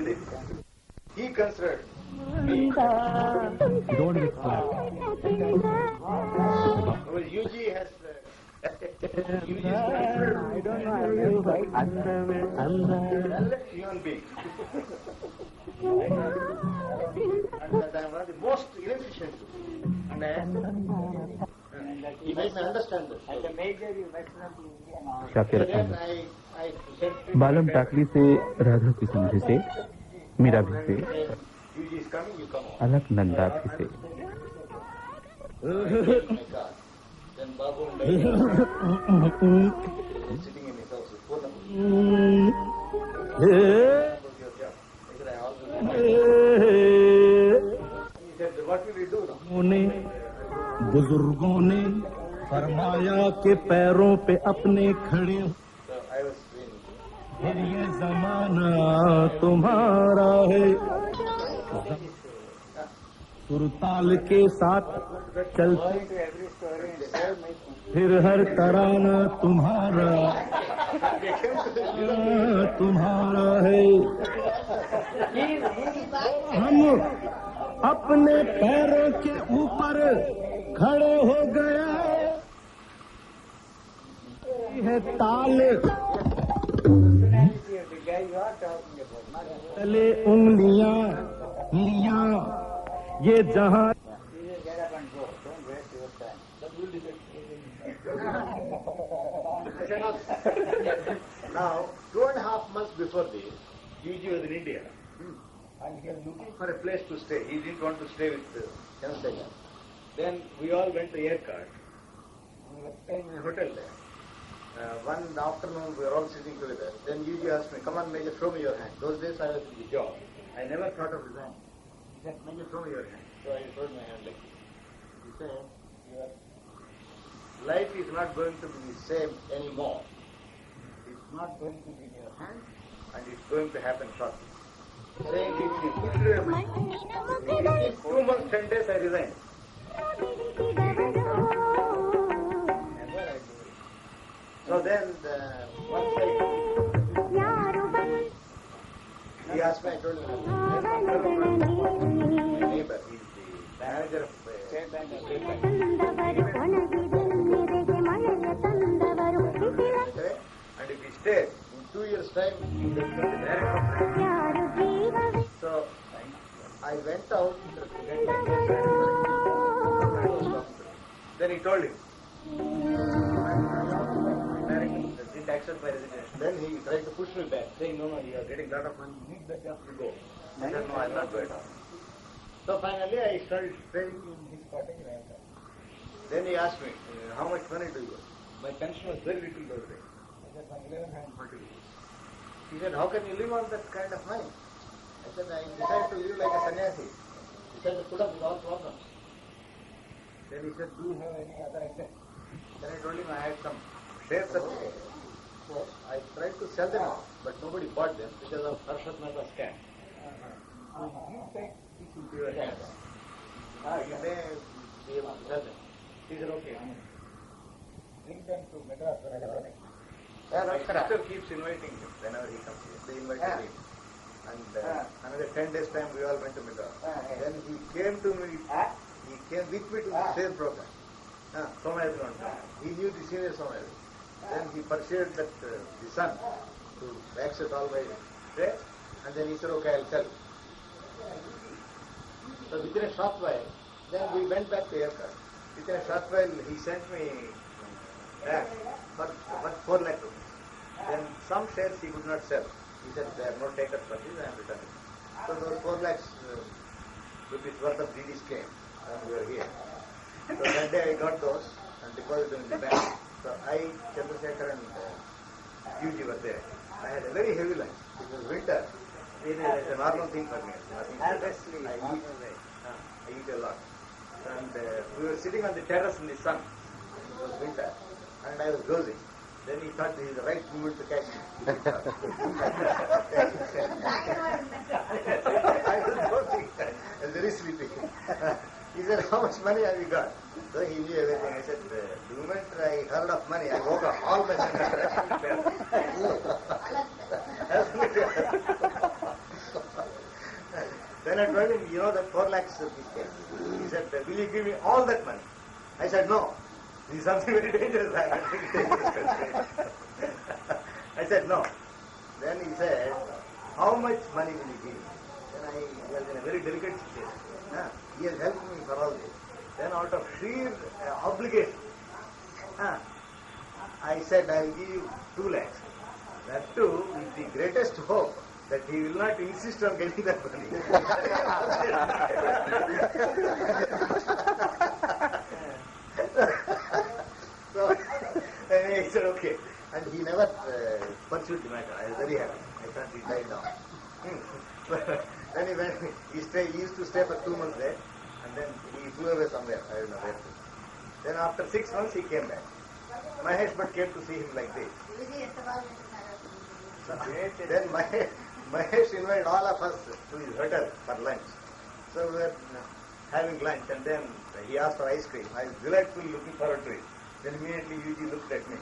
killed him. He considered me. You don't want to get flat. UG has UG is considered I don't know. dullest human being. And that I am one of the most inefficient. And you might understand this. As a major, you must not be Indian. Shakir Then Ahmad I sent him बालम टाकली से राधा कृष्ण जी से मीरा भी से UG is coming, you come on. अलग नंदा भी से Oh my God. Then Babu and I sitting in his house with Purnam. Your job. I said, I also He said, what will we do now? बुजुर्गों ने फरमाया के पैरों पे अपने खड़े So I was in. फिर ये जमाना तुम्हारा है सुरताल के साथ चलते To every story and share my फिर हर तराना तुम्हारा तुम्हारा है हम अपने पैरों के ऊपर खड़े हो गए है ताल personality of the guy you are talking about. Not तले उंगलियां ये जहां you just get up and go. Don't waste your time. Now, 2.5 months before this, Gigi was in India. And he is looking For a place to stay. He didn't want to stay with Chandrasekhar. Then we all went to aircard. We were staying in a hotel there. One afternoon we were all sitting together. Then Yuji asked me, come on Major, show me your hand. Those days I was in the job. I never thought of resigning. He said, Major, show me your hand. So I showed my hand like this. He said, your life is not going to be the same anymore. It's not going to be in your hand and it's going to happen shortly. Saying it, he pushed it away. In 2 months, 10 days I resigned. So then, once he asked me, I told him, my neighbor, he's the manager of State Bank. And if he stays, in 2 years' time, he will become the director of State. So, I went out to get my case. Then he told him, didn't accept my resignation. Then he tried to push me back, saying, no, you are getting a lot of money, you need the job to go. I said, no, I'll not go at all. So finally I started staying in his cottage. Then he asked me, how much money do you get? My pension was very little those days. I said, 1140 rupees. He said, how can you live on that kind of money? I said, I decided to live like a sannyasi. He said, to put up with all problems. Then he said, do you have any other assets? Then I told him I had some share certificates. So I tried to sell them off, but nobody bought them because of Harshat Mehta's scam. So you take this into your hands. You may be able to sell them. He said, okay. Bring them to Madras for academics. My sister keeps inviting him whenever he comes here. They invited him. And another 10 days time we all went to Madras. Then he came to me, he came with me to the sale broker. Somayadri. He knew the senior Somayadri. Then he persuaded that the son to accept all my trade, and then he said, okay, I'll sell. So within a short while, then we went back to aircraft. Within a short while, he sent me back for 4 lakh rupees. Then some shares he could not sell. He said, there are no takers for this, I am returning. So those 4 lakhs rupees worth of DDs came, and we were here. So that day I got those and deposited them in the bank. So I, Chandrasekhar and UG were there. I had a very heavy lunch. It was winter. It's a normal thing for me. Obviously, I eat a lot. And we were sitting on the terrace in the sun. It was winter. And I was dozing. Then he thought this is the right moment to catch me. I was dozing. I was very sleepy. He said, how much money have you got? So he knew everything. I said, the moment I heard of money, I woke up all my senses. lakhs rupees. He said, will you give me all that money? I said, no. This is something very dangerous. I can't take this. I said, no. Then he said, how much money will you give me? Then I was in a very delicate situation. He has helped me for all this. Then out of sheer obligation, I said, I will give you 2 lakhs. That too with the greatest hope that he will not insist on getting that money. So, he said, okay. And he never pursued the matter. I was very happy. I thought he died down. Then he went, he used to stay for 2 months there, and then he flew away somewhere. I don't know where to. Then after 6 months he came back. Mahesh Bhatt came to see him like this. Then Mahesh invited all of us to his hotel for lunch. So we were having lunch, and then he asked for ice cream. I was delightfully looking forward to it. Then immediately Yuji looked at me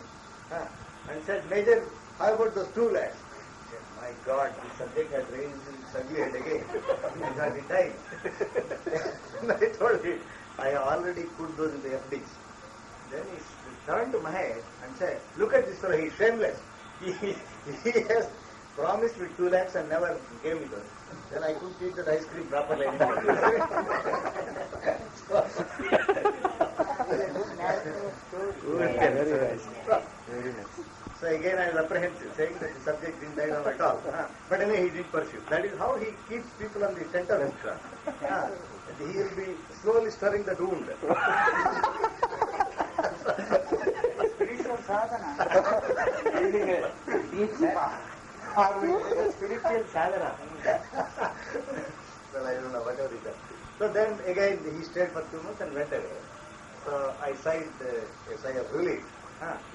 and said, Major, how about those 2 lakhs? I said, my God, the subject has raised its ugly head again. It has been time. And I told him, I have already put those in the FDs. Then he turned to Mahesh and said, look at this fellow, he is shameless. He has promised me 2 lakhs and never gave me those. Then I couldn't eat that ice cream properly anymore. Very nice. So again I was apprehensive, saying that the subject didn't die down at all. But anyway, he did pursue. That is how he keeps people on the tenterhooks. He will be slowly stirring that wound. Spiritual sadhana. Spiritual sadhana. Well, I don't know, whatever he does. So then again he stayed for 2 months and went away. So I sighed a sigh of relief.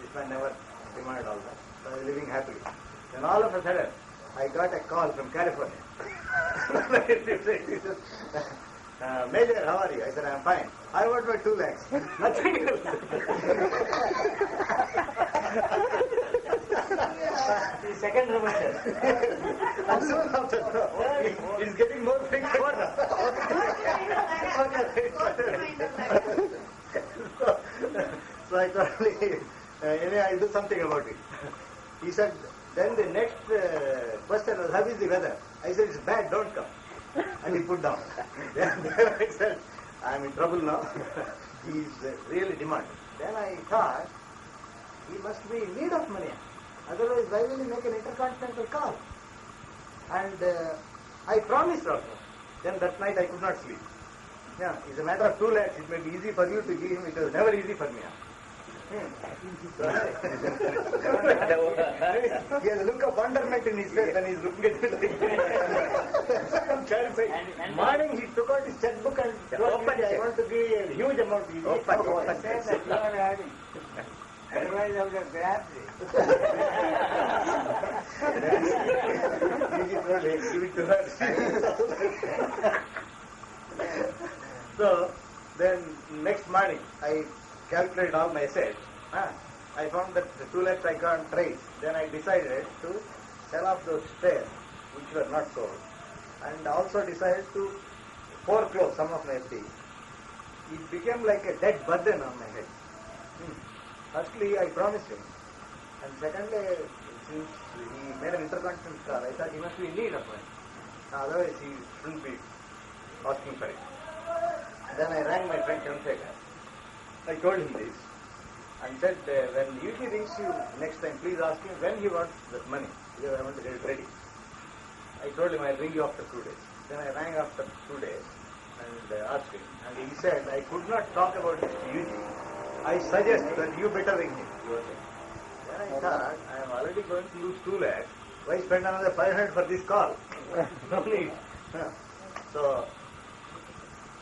This man never demanded all that. So I was living happily. Then all of a sudden, I got a call from California. He said, Major, how are you? I said, I'm fine. I want my 2 lakhs. Nothing else. The second remission. And soon after, he's getting more frequent. So I thought, anyway, I'll do something about it. He said, then the next question was, how is the weather? I said, it's bad, don't come. And he put down. Then I said, I'm in trouble now. He's really demanding. Then I thought, he must be in need of money. Otherwise, why will he make an intercontinental call? And I promised also. Then that night I could not sleep. Yeah, it's a matter of 2 lakhs. It may be easy for you to give him. It was never easy for me. He has a look of wonderment in his face when he's looking at me like that. Morning he took out his checkbook and told me, I want to give a huge amount to you. Otherwise I would have grabbed it. Give it to her. So then next morning I calculated all my assets. I found that the 2 lakhs I can't trace. Then I decided to sell off those shares which were not sold, and also decided to foreclose some of my FDs. It became like a dead burden on my head. Firstly, I promised him, and secondly, since he made an intercontinental call, I thought he must be in need of money. Otherwise, he shouldn't be asking for it. Then I rang my friend Chandrasekhar. I told him this and said, when Yuji rings you next time, please ask him when he wants that money, because I want to get it ready. I told him I'll ring you after 2 days. Then I rang after 2 days and asked him, and he said, I could not talk about this to Yuji. I suggest that you better ring him. Then I thought, I am already going to lose 2 lakhs. Why spend another 500 for this call? No need. So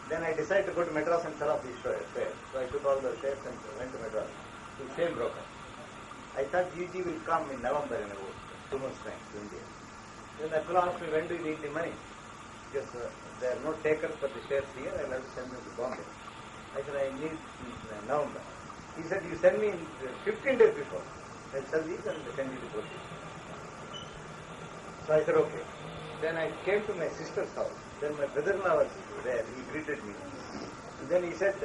then I decided to go to Madras and sell off these shares. So I took all the shares and went to Madras to the same broker. I thought Yuji will come in November in about 2 months' time to India. Then the fellow asked me, when do you need the money? Because there are no takers for the shares here, I'll have to send them to Bombay. I said, I need in November. He said, you send me in 15 days before. I'll sell these and send you the proceeds. So I said, okay. Then I came to my sister's house. Then my brother-in-law was there. He greeted me. And then he said,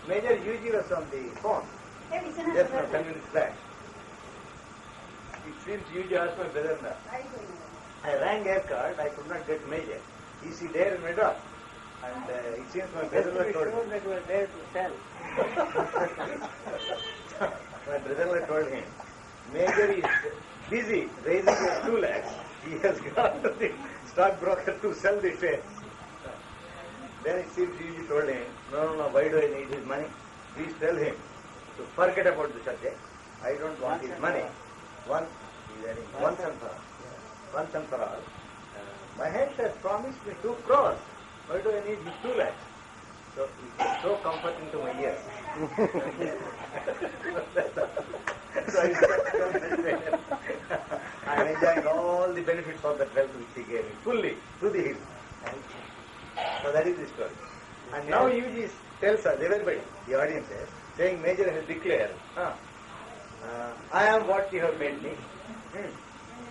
Major UG was on the phone. Just now, 10 minutes back. It seems UG asked my brother-in-law. I rang air card. I could not get Major. Is he there in Madras? And it seems my brother-in-law told him. That was there to sell. My brother-in-law told him, Major is busy raising his 2 lakhs. He has gone to the stockbroker to sell the shares. Then it seems he told him, no, why do I need his money? Please tell him to forget about the subject. I don't want his money. Once and for all. Once and for all. My head has promised me 2 crores. Why do I need his 2 lakhs? So it's so comforting to my ears. So I am enjoying all the benefits of that wealth which he gave me fully to the hill. So that is the story. And now UG tells us, everybody, the audience is, saying Major has declared, I am what you have made me,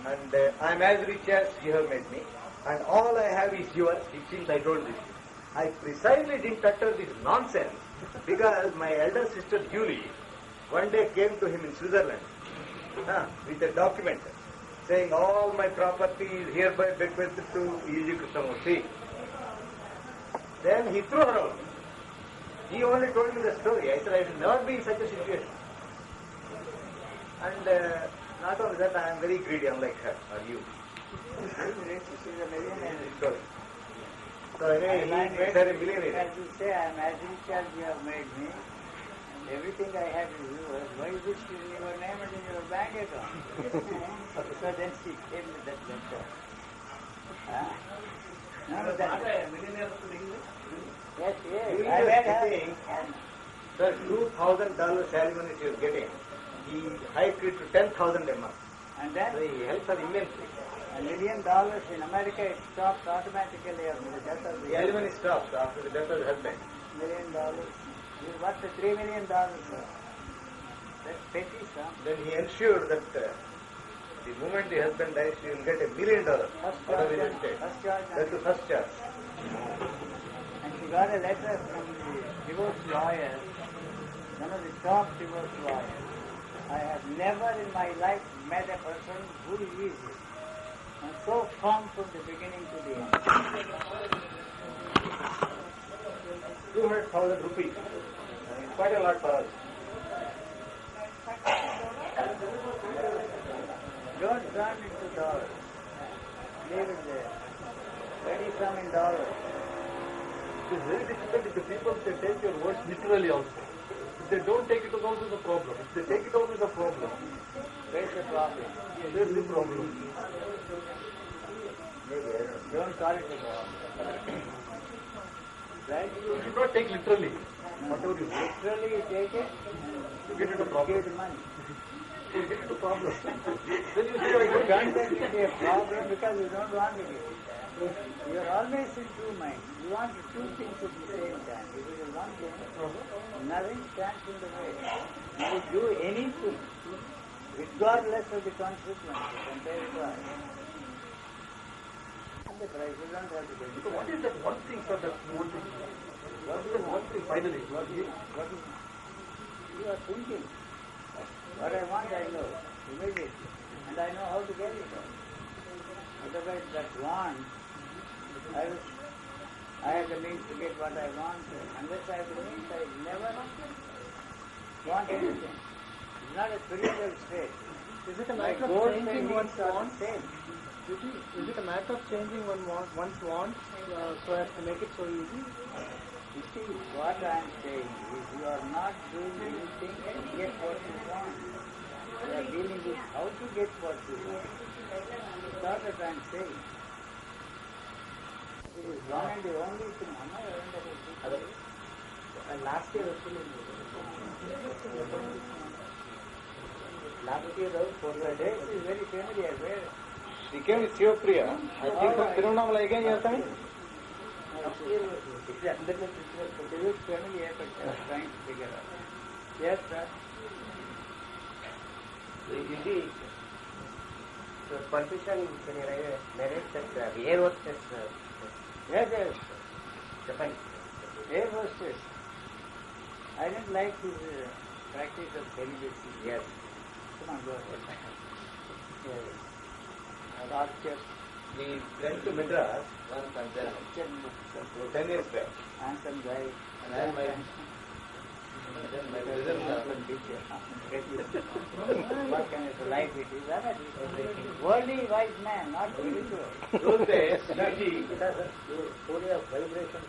and I am as rich as you have made me, and all I have is yours. It seems I told this. I precisely didn't utter this nonsense because my elder sister Julie one day came to him in Switzerland with a document saying all my property is hereby bequeathed to UG Krishnamurti. Then he threw her out. He only told me the story. I said I will never be in such a situation. And not only that, I am very greedy unlike her or you. Story. So anyway, he made her a millionaire. As you say, I am as rich as you have made me. Everything I have is yours. Why is it in your name and in your bank account? So then she came with that letter. No, that yes, yes. He I was read her. getting, sir, $2,000 salary he was getting. He hiked it to $10,000 a month. And then So he helped her immensely. $1 million in America, it stops automatically after the death of the The alimony stops after the death of the husband. $1 million. What's the $3 million, sir? That's petty, sir. Then he ensured that the moment the husband dies, she will get $1 million out of his estate. First charge. That's the first charge. And she got a letter from the divorce lawyer, one of the top divorce lawyers. I have never in my life met a person who is and so firm from the beginning to the end. 200,000 rupees. Quite a lot for us. Don't turn into dollars. Leave it there. Where do you come in dollars? It is very difficult if the people can take your words literally also. If they don't take it also is a problem. If they take it also is a problem. Where's the problem? There is the problem. Don't call it a problem. Right? You should not take literally. Whatever you do. Literally you take it, You get into give problem. the money. You get into problem. Then you say, You I don't can't. take it a problem because you don't want it. You are always in two minds. You want two things at the same time. If it is one thing, nothing stands in the way. You will do anything, regardless of the consequences, and there is why. And the price you don't have to do So what is that one thing, sir, that you want to do? What is that one thing finally? You are thinking. What I want, I know immediately, and I know how to get it. Otherwise, that want, I have the means to get what I want. Unless I have the means, I never want anything. It's not a spiritual state. Is it a My matter goals of and changing needs one's are the wants? same. Is it a matter of changing one's wants so as to make it so easy? You see, what I am saying is you are not doing anything to get what you want. You are dealing with how to get what you want. That's what I am saying. It is one and the only thing. Last year For the days is very familiar. Where? She came with Shivapriya. I think from Tirunamala again you are coming? It is familiar, but I was trying to figure out. Yes, sir. You see, the politician narrates that Vihar was Yes, yes. Japanese. Air hostess. I didn't like his practice of celibacy. Yes. Come on, go ahead. Yes. Torture. We went to Madras once and then, 10 years back. Handsome guy. And then my brother What kind of life it is? Worldly wise man, not spiritual. those days, Yuji, story of vibration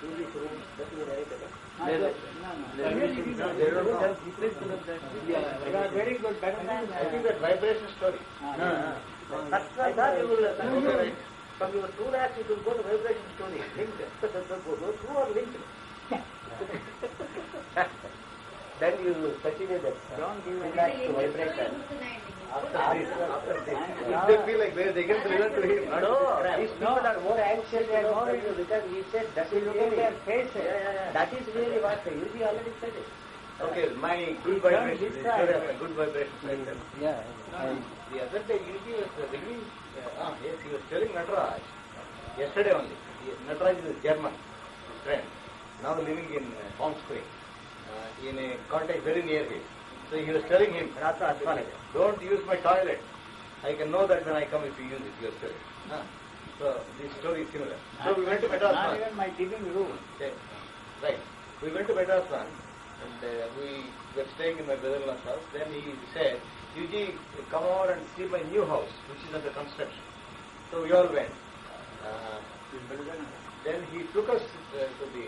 to this room that you write about. No. they don't know. You are very good, better than... I think that vibration story. That's why that you will from your true life you will go to vibration story. Linked. Those who are linked. Then you continue that. Don't give Back to vibration. After this. If they feel like they can relate to him. No, these people are more anxious and more into because he said that is look at really, their faces. that is really what Yuji already said it. Okay, my good vibration. The story of my good vibration center. Yeah. The other day, Yuji was ringing. Yes, he was telling Nataraj. Yesterday only. Nataraj is a German friend. Now living in Palm Springs. In a cottage very near him. So he was telling him, don't use my toilet. I can know that when I come if you use it, your story. So this story is similar. So we went to Madras Not once. even my living room. Okay. Right. We went to Madras once and we were staying in my brother-in-law's house. Then he said, Yuji, come over and see my new house, which is under construction. So we all went. Then he took us to the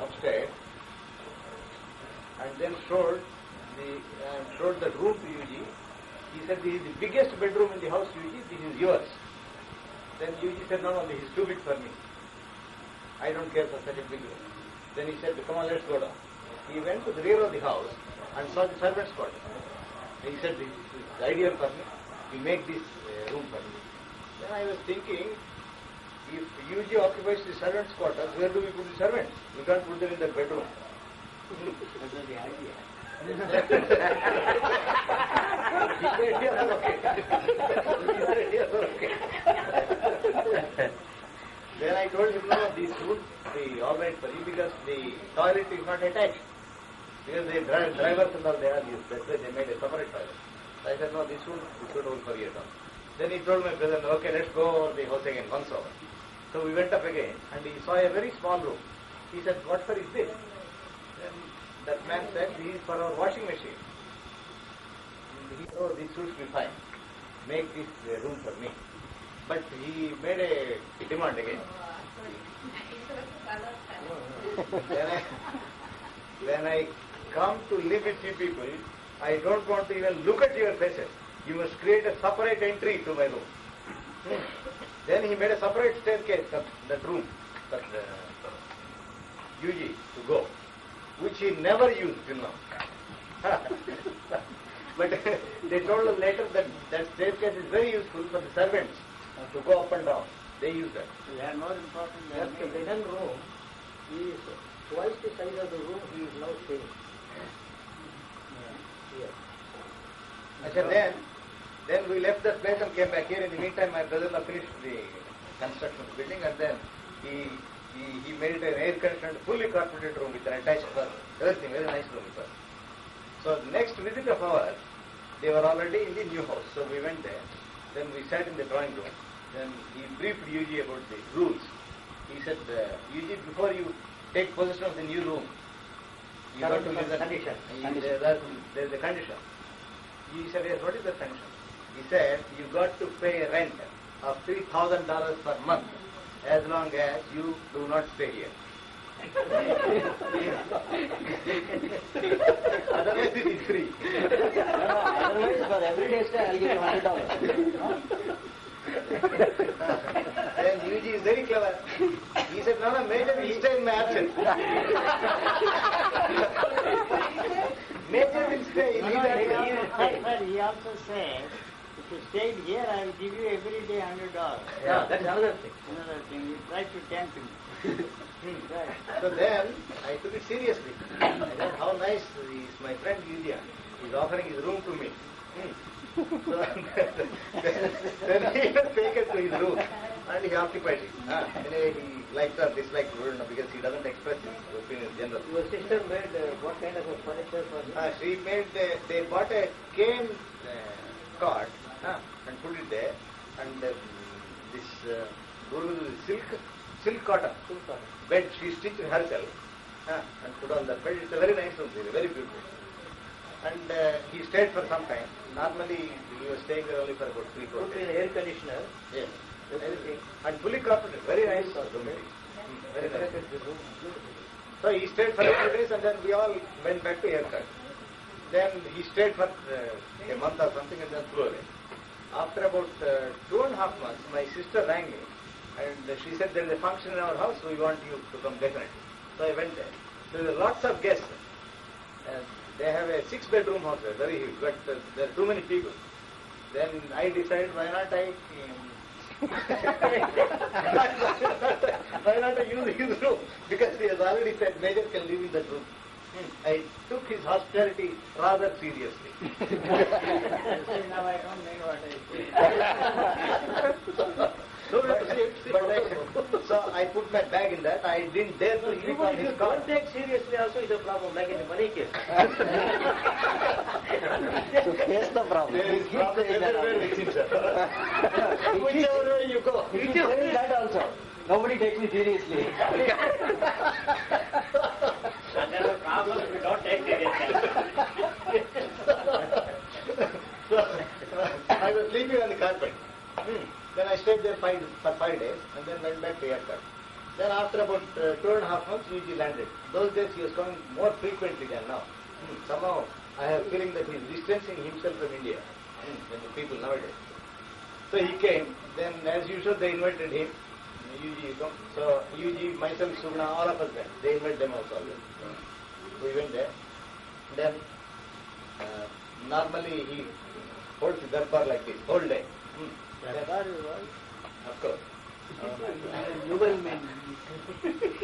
upstairs and then showed the room to Yuji. He said, this is the biggest bedroom in the house, Yuji, this is yours. Then Yuji said, no, this is too big for me. I don't care for such a big room. Then he said, come on, let's go down. He went to the rear of the house and saw the servant's quarters. He said, this is ideal for me. We make this room for me. Then I was thinking, if Yuji occupies the servant's quarters, where do we put the servants? We can't put them in the bedroom. That was the idea. Then I told him, no, this would be all right for you because the toilet is not attached. Because the drivers and all they are used. That's why they made a separate toilet. So I said, no, this would be suitable for you at all. Then he told my brother, okay, let's go over the house again, once over. So we went up again and he saw a very small room. He said, what for is this? Then that man said, this is for our washing machine. And he said, oh, this suits me fine. Make this room for me. But he made a demand again. When I come to live with you people, I don't want to even look at your faces. You must create a separate entry to my room. Then he made a separate staircase of that room, that Yuji to go, which he never used till now. But they told us later that that staircase is very useful for the servants to go up and down. They use that. They are more important That's than the me. second room. He is twice the size of the room he is now staying. Here. And then we left that place and came back here. In the meantime, my brother-in-law finished the construction of the building, and then he made it an air-conditioned, fully carpeted room with an attached bath. Everything, very nice room it was. So the next visit of ours, they were already in the new house. So we went there. Then we sat in the drawing room. Then he briefed Yuji about the rules. He said, Yuji, before you take possession of the new room, you got to give the condition. There's a condition. He said, yes, what is the condition? He said, you got to pay a rent of $3,000 per month as long as you do not stay here. Otherwise it is free. Otherwise, for every day stay, I'll give you $100. Then Yuji is very clever. He said, no, Major will stay in my absence. Major will stay in his absence. He also said, if you stayed here, I will give you every day $100. Yeah, that's another thing. Another thing, you try to tempt him. Right. So then I took it seriously. I thought, how nice is my friend Yuji. He's offering his room to me. So then he was taken to his room. and he occupied it. Anyway, he liked or disliked Varuna because he doesn't express his opinion in general. Your sister made what kind of a furniture for you? She made, they bought a cane cot and put it there, and this silk cotton bed she stitched herself and put on the bed. It's a very nice one, really, very beautiful. And he stayed for some time. Normally he was staying there only for about 3-4 days. Air conditioner. Yes. And fully carpeted. Very nice room. Very nice. So he stayed for a few days and then we all went back to haircut. Then he stayed for a month or something and then flew away. After about 2.5 months, my sister rang me and she said there is a function in our house, so we want you to come definitely. So I went there. So there are lots of guests. They have a 6-bedroom house, very huge, but there are too many people. Then I decided why not I use his room, because he has already said Major can live in that room. I took his hospitality rather seriously. Now I don't mean what So I put my bag in that. I didn't dare to sleep on his car. don't take seriously also is a problem, like in the money case. To face the problem. There is problem everywhere with him, sir. Whichever way you go. It is saying that also. Nobody takes me seriously. And there are problems we don't take seriously. So, I was sleeping on the carpet. Then I stayed there for 5 days and then went back to aircraft. Then after about 2.5 months, we landed. Those days he was coming more frequently than now. Somehow I have a feeling that he is distancing himself from India than the people nowadays. So he came. Then as usual they invited him. UG, so UG, myself, Sugna, all of us went. They invited them also. We went there. Then normally he holds the darbar like this, whole day. Of course. You will mean.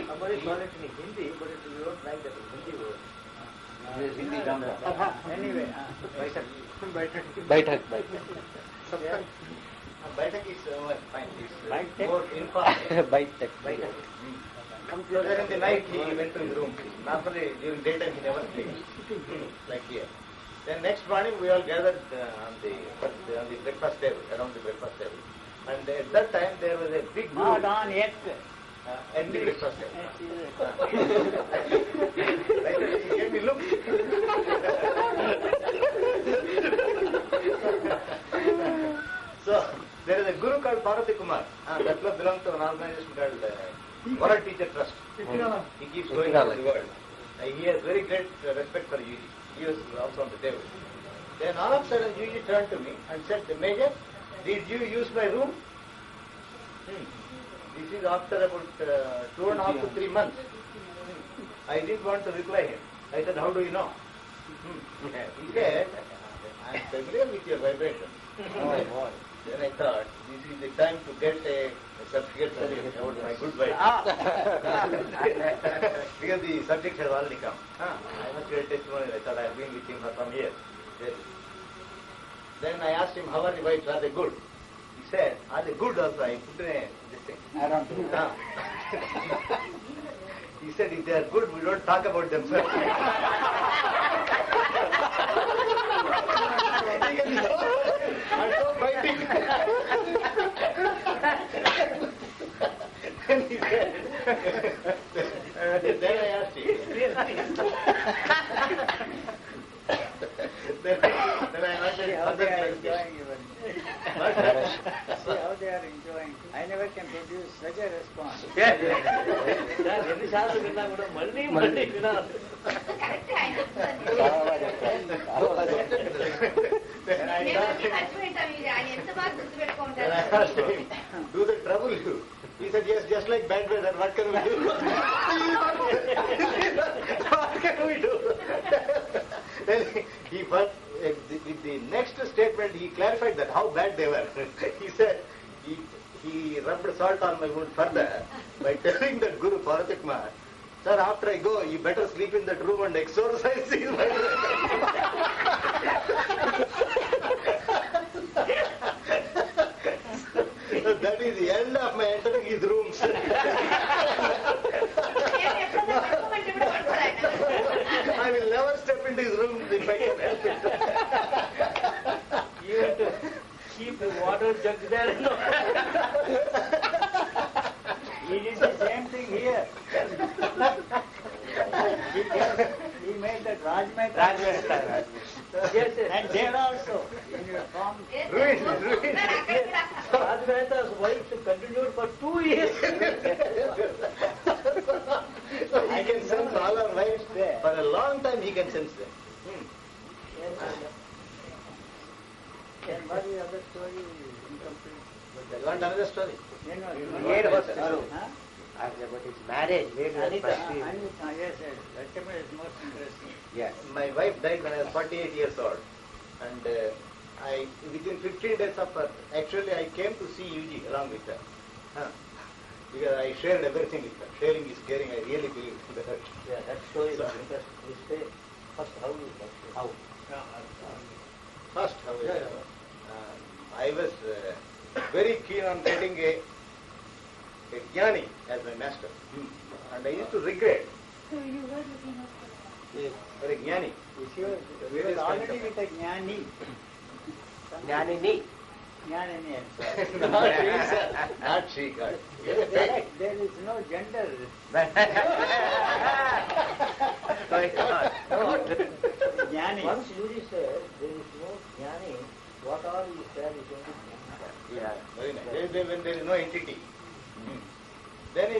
Somebody call it in Hindi, but you don't like that Hindi word. Hindi grammar. Anyway, Baitak. Baitak is fine. It's Baitak? more informal. Baitak. So then in the night he went to his room. Normally during daytime he never sleeps. Like here. Then next morning we all gathered on the breakfast table, around the breakfast table. And at that time there was a big group. not on yet. At the breakfast table. Like that he gave me look. So there is a guru called Parvati Kumar. That club belongs to an organization called Moral Teacher Trust. He keeps going around the world. He has very great respect for UG. He was also on the table. Then all of a sudden UG turned to me and said, Major, did you use my room? This is after about 2.5 to 3 months. I didn't want to reply him. I said, how do you know? He said, I am familiar with your vibration. Then I thought, this is the time to get a certificate about my good vibration. Because the subject has already come. I must get a testimony. I thought I have been with him for some years. Then I asked him, how are the vibes? Are they good? He said, are they good also? I put in this thing. I don't do that. He said, if they are good, we don't talk about them, sir. I'm so fighting. Then he said, then I asked him. Then I asked him, How they are clarification. enjoying even. See how they are enjoying. I never can produce such a response. ఎన్నిసార్లు విన్నా కూడా మళ్ళీ మళ్ళీ వినాలి. Then I asked him, do they trouble you? He said, yes, just like bad weather. What can we do? What can we do? Then he first, with the next statement, he clarified that how bad they were. He said, he rubbed salt on my wound further by telling that Guru Parvati Kumar, sir, after I go, you better sleep in that room and exorcise his vibration. So that is the end of my entering his rooms. I will never step into his room if I can help it. You have to keep the water jug there. He did the same thing here. He made that Rajma. Yes, and there also, in your farm. Ruined. Rajmehta's wife continued for 2 years. So he can sense all our lives. For a long time he can sense them. And what is the other story? Incomplete. You want another story? Where was it? Huh? About his marriage, where was Anita, first yes, that is most interesting. Yes. My wife died when I was 48 years old. And within 15 days of her, actually I came to see UG along with her. Because I shared everything with her. Sharing is caring, I really believe that. Yeah, that story is interesting. You say, first how you got it? How? First, however, I was very keen on getting a jnani as my master. And I used to regret. So you were looking up Yes, for a jnani. He was already with a jnani. Jnanini. Jnani, I'm Not she, sir. Not she, God. sorry. There is no gender. Jnani. Once Yuji said, there is no jnani, what all is there is only jnana. Yeah, very nice. When there is no entity. Then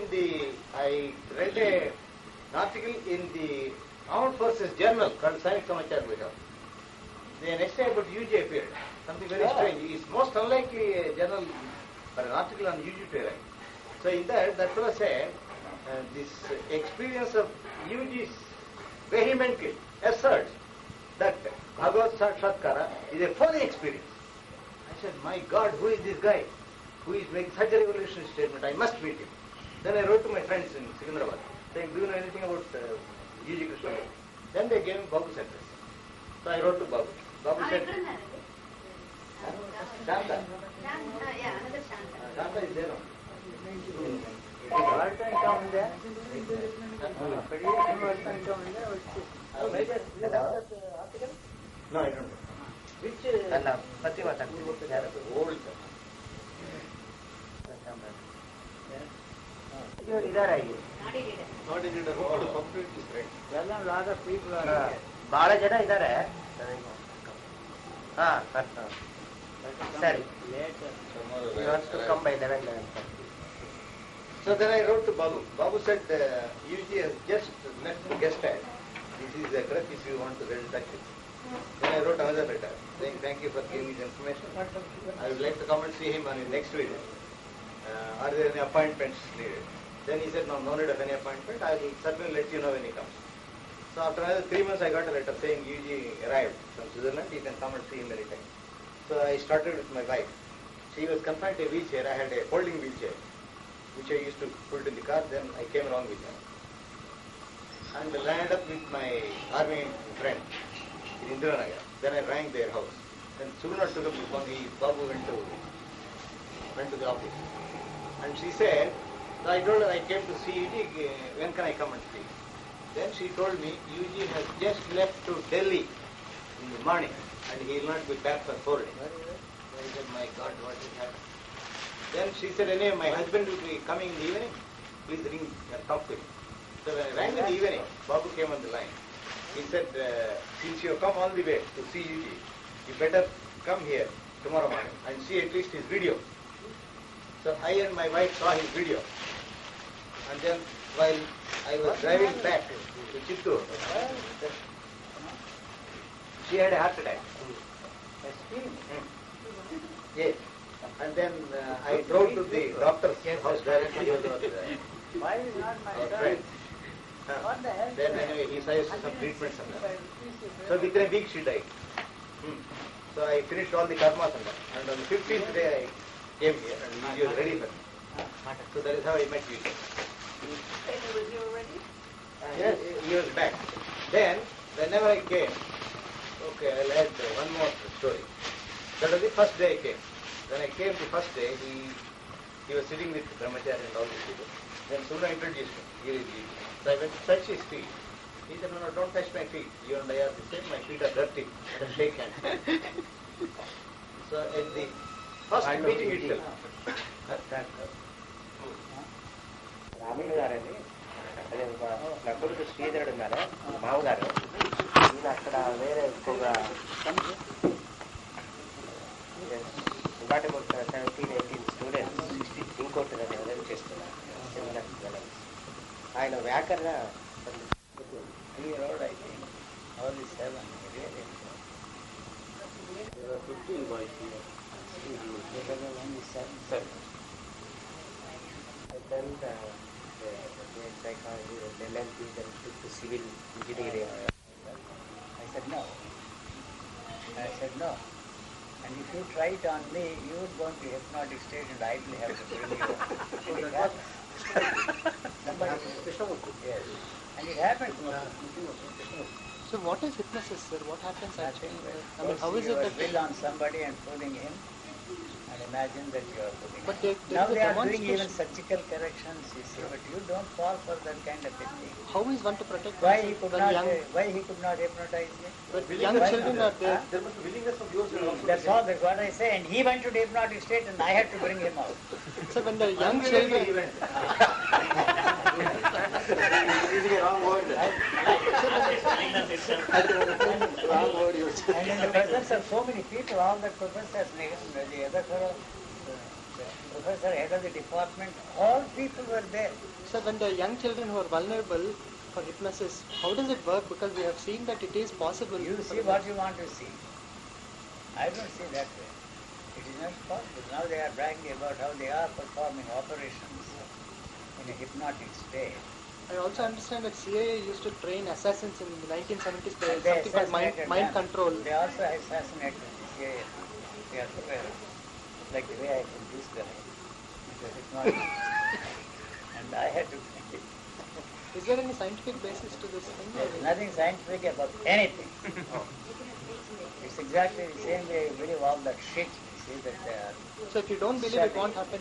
I read an article in the Armed Forces Journal called Sainik Samachar Vihar. The next day about UG appeared. Something very strange. It's most unlikely a journal for an article on UG to arrive. So in that fellow said, this experience of UG vehemently asserts that Bhagavad Sakshatkara is a phony experience. I said, my God, who is this guy who is making such a revolutionary statement? I must meet him. Then I wrote to my friends in Secunderabad saying, do you know anything about G.G. Krishna? Then they gave me Babu's address. So I wrote to Babu. Babu said, Shanta. Shanta is there. What time come there? No, I don't know. Which Fatima Old. इधर आइए Not in it, all completely right. Tell them a lot of people are here. 12 जन इधर है हाँ sir he wants to come by 11:30. So then I wrote to Babu. Babu said, UG has just left the guest ad. This is the address if you want to get in touch with. Then I wrote another letter saying, thank you for giving me the information. I would like to come and see him on his next visit. Are there any appointments needed? Then he said, no need of any appointment. I will certainly let you know when he comes. So after another 3 months, I got a letter saying UG arrived from Switzerland. You can come and see him anytime. So I started with my wife. She was confined to a wheelchair. I had a folding wheelchair, which I used to put in the car. Then I came along with her. And landed up with my army friend in Indiranagar. Then I rang their house. Then Suruna took up the phone. Babu went to the office. And she said, so I told her I came to see UG, when can I come and see? Then she told me, UG has just left to Delhi in the morning and he will not be back for 4 days. I said, my God, what has happened? Then she said, anyway, my husband will be coming in the evening. Please ring and talk to him. So when I rang in the evening, Babu came on the line. He said, since you have come all the way to see UG, you better come here tomorrow morning and see at least his video. So I and my wife saw his video. And then while I was driving back to Chittoor, she had a heart attack. Yes. And then I drove to the doctor's house directly. Why is not my Our son? friend. What the hell? Then anyway, he suggested some treatments and that. So within a week she died. So I finished all the karmas and that. And on the 15th day I came here and he was ready for me. So that is how I met you. was you already? Yes, he was back. Then, whenever I came, okay, I'll add one more story. That was the first day I came. When I came the first day, he he was sitting with Brahmachari and all these people. Then Sula introduced me. Here is he. So I went to touch his feet. He said, no, don't touch my feet. You and I are the same. My feet are dirty. Let us shake hands. So at the first meeting itself. Ramulu గారని అదే నా కొడుకు శ్రీధరుడు ఉన్నారు మామగారు ఈయన అక్కడ వేరే ఎక్కువగా ఉగాటి 17-18 స్టూడెంట్స్ ఇంకోటి అదే చేస్తున్నారు ఆయన వ్యాకరణ He wrote, I think, all the 7, really. There are 15 boys here. There were only 7. I done the psychology, the LLB, then took to civil engineering. I said no. And if you try it on me, you would go into hypnotic state and I will have to bring you. Yes. And it happened. So what is hypnosis, sir? What happens actually? I mean, how is you it are that... will on somebody and pulling him, and imagine that you are pulling But him. there Now is a they are doing even demonstration. surgical corrections, you see, but you don't fall for that kind of a thing. How is one to protect Why he oneself could when not? young... Why he could not hypnotize me? But young Why children not? are there. There must be willingness of yours and also. That's all. That's what I say. And he went to the hypnotic state, and I had to bring him out. So when the young children... Using a wrong word. Wrong word you said. And in the presence of so many people, all the professors, the other fellow, the professor, head of the department, all people were there. So when the young children who are vulnerable for hypnosis, how does it work? Because we have seen that it is possible. You see what you want to see. I don't see that way. It is not possible. Now they are bragging about how they are performing operations in a hypnotic state. I also understand that CIA used to train assassins in the 1970s. There is They something called assassinated mind them. control. They also assassinated the CIA. They are prepared. Like the way I put this guy. It was hypnotic. And I had to bring it. Is there any scientific basis to this thing? There is nothing scientific about anything. It's exactly the same way you believe all that shit. You see that they are. So if you don't believe it won't happen,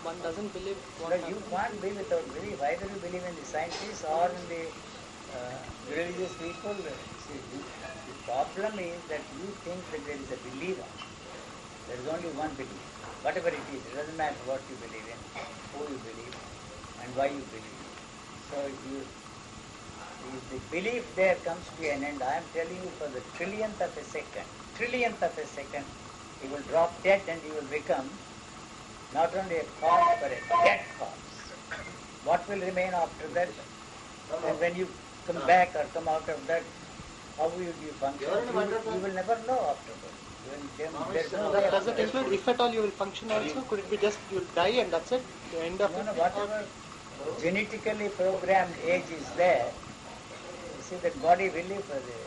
one doesn't believe it won't No, you happen. can't be without belief. Either you believe in the scientists or in the religious people. See, the problem is that you think that there is a believer. There is only one belief. Whatever it is, it doesn't matter what you believe in, who you believe, and why you believe. So if the belief there comes to an end, I am telling you for the trillionth of a second, he will drop dead and he will become not only a corpse but a dead corpse. What will remain after that? And when you come back or come out of that, how will you function? You will never know after that. There's no way Does it after include if at all you will function also? Could it be just you will die and that's it? The end of No, it? no, whatever genetically programmed age is there, you see that body will live for the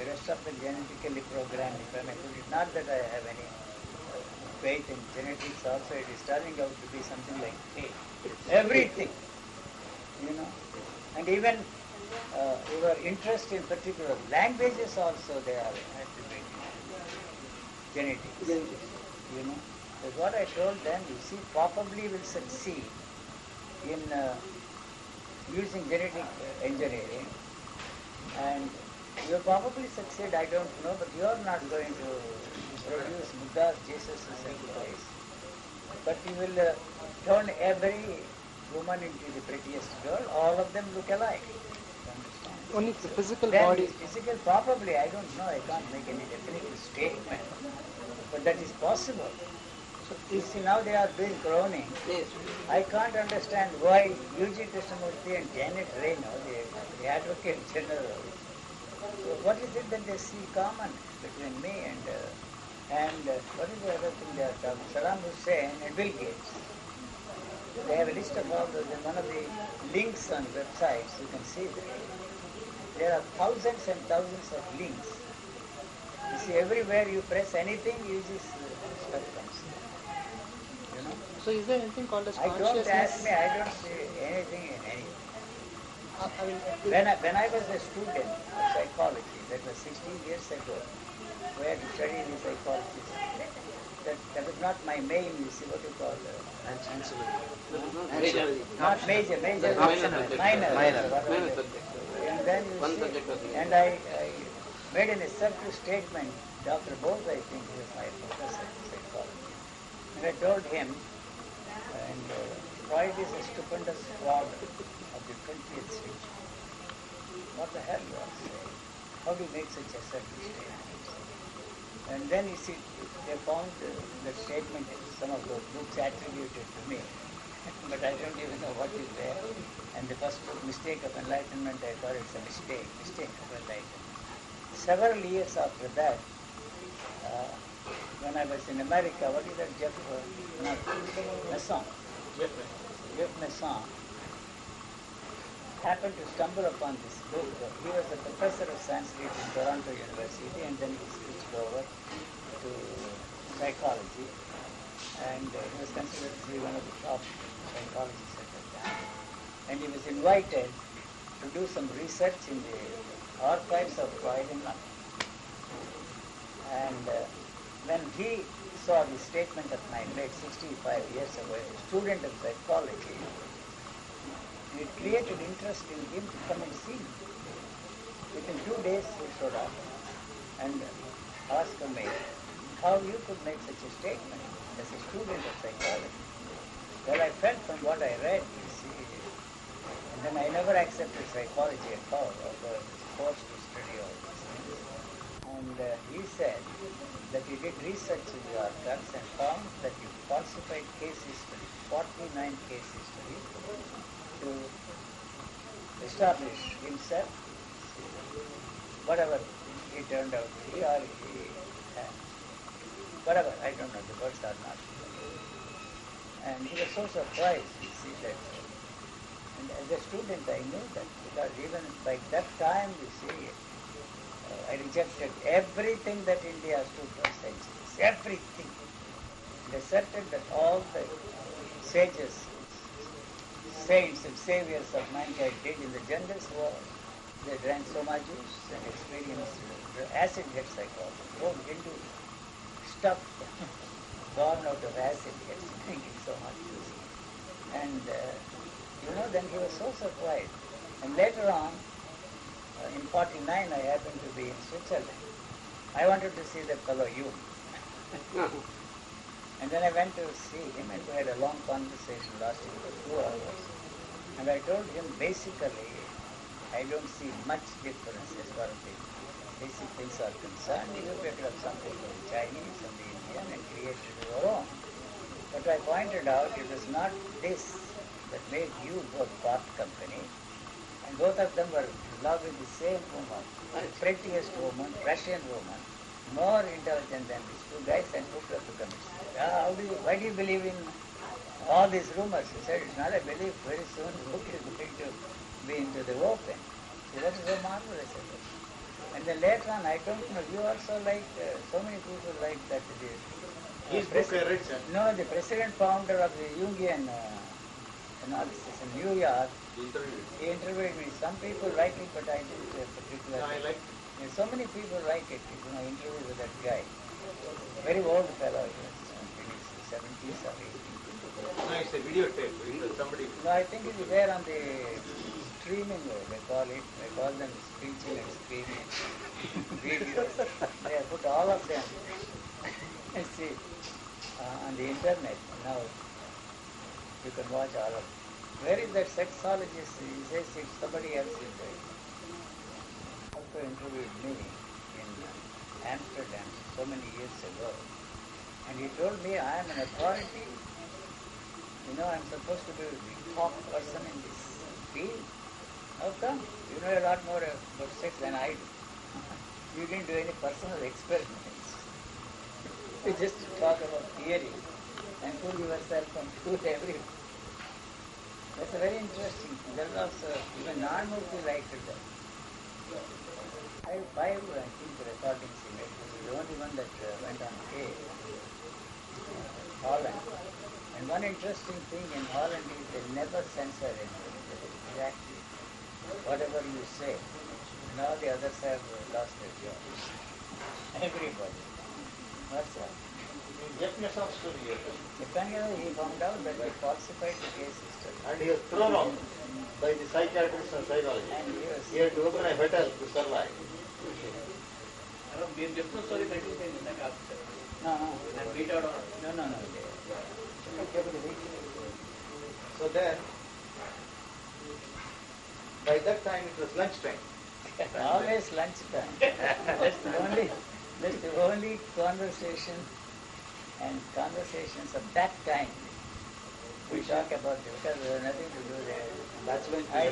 rest of the genetically programmed, if I may put it. Not that I have any faith in genetics also, it is turning out to be something like faith. Everything, you know. And even your interest in particular languages also, they are attributing genetics. You know. That's what I told them, you see, probably will succeed in using genetic engineering, and you will probably succeed, I don't know, but you are not going to produce Buddhas, Jesuses and Christ. But you will turn every woman into the prettiest girl, all of them look alike. You understand? Only the physical Then body. physical, probably, I don't know, I can't make any definitive statement, but that is possible. You see, now they are doing cloning. I can't understand why U.G. Krishnamurti and Janet Reno, the Advocate General, so what is it that they see common between me and what is the other thing they are talking? Saddam Hussein and Bill Gates. They have a list of all those, and one of the links on websites, you can see that. There are thousands and thousands of links. You see, everywhere you press anything, you just stuff comes. You know? So is there anything called as I don't consciousness? ask me, I don't say anything in anything. I mean, When I was a student of psychology, that was 16 years ago, where to study the psychology, that was is not my main, you see, what you call Major. not major, major, minor. And then you see, and I made an assertive statement. Dr. Bose, I think, he was my professor in psychology. And I told him, and Freud is a stupendous fraud of the 20th century. What the hell you are saying? How do you make such assertive statements? And then you see, they found the statement in some of those books attributed to me. But I don't even know what is there. And the first book, Mistake of Enlightenment, I thought it's a mistake of enlightenment. Several years after that, when I was in America, what is that, Jeff Masson? Jeff Masson happened to stumble upon this book. He was a professor of Sanskrit in Toronto University, and then he switched over to psychology. And he was considered to be one of the top psychologists at that time. And he was invited to do some research in the archives of Freud in London. And when he saw the statement that I made 65 years ago as a student of psychology, it created interest in him to come and see me. Within 2 days he showed up and asked me how you could make such a statement as a student of psychology. Well, I felt from what I read, you see, and then I never accepted psychology at all, although I was forced to study all these things. And he said that he did research in the archives and found that he falsified case history, 49 case history, to establish himself, whatever he turned out to be, or he whatever, I don't know, the words are not. And he was so surprised, you see, that, and as a student I knew that, because even by that time, you see, I rejected everything that India stood for centuries, everything. And asserted that all the sages, saints and saviors of mankind did in the Jundus war, they drank so much juice and experienced acid head psychology. Oh, Hindu stuff born out of acid heads drinking so much juice. And then he was so surprised. And later on, in 49, I happened to be in Switzerland. I wanted to see that fellow Jung. And then I went to see him and we had a long conversation lasting for 2 hours. And I told him basically, I don't see much difference as far as the basic things are concerned. You picked up something from the Chinese and the Indian and created your own. But I pointed out it was not this that made you both part company. And both of them were loved with the same woman, the prettiest woman, Russian woman, more intelligent than these 2 guys, and put her to commit suicide. Why do you believe in all these rumors? He said, it's not a belief. Very soon the book is going to be into the open. So that is so marvelous. And then later on, I don't know, you also like, so many people like that. His book I read, sir. No, the president founder of the Jungian analysis in New York, he interviewed me. Some people like it, but I didn't particularly. No, I like And so many people like it, interview with that guy. Very old fellow, he was in his 70s or 80s. No, it's a videotape. It's somebody. No, I think it is there on the streaming, they call it. They call them speeching and screaming videos. They have put all of them, and see, on the internet. Now, you can watch all of them. Where is that sexologist? He says it's somebody else is there. Also interviewed me in Amsterdam so many years ago. And he told me I am an authority. I'm supposed to be the top person in this field. How come? You know a lot more about sex than I do. You didn't do any personal experiments. You just talk about theory and fool yourself and fool everyone. That's a very interesting thing. There's also, even Narmurti liked it. I have 5, I think, recordings in it. This is the only one that went on tape. Holland. And one interesting thing in Holland is they never censor anything. Exactly whatever you say. Now the others have lost their jobs. Everybody. What's that? Definition of story. Finally, he found out that he falsified the case history. And he was thrown out by the psychiatrists and psychologists. And He had to open a hotel to survive. మీరు చెప్తున్న story పెట్టింది ఇందాక officer no. నేను beat అవడం No. So then, by that time it was lunch time. Always lunchtime. That's the only conversation and conversations of that time we talk about it, because there was nothing to do there. That's when I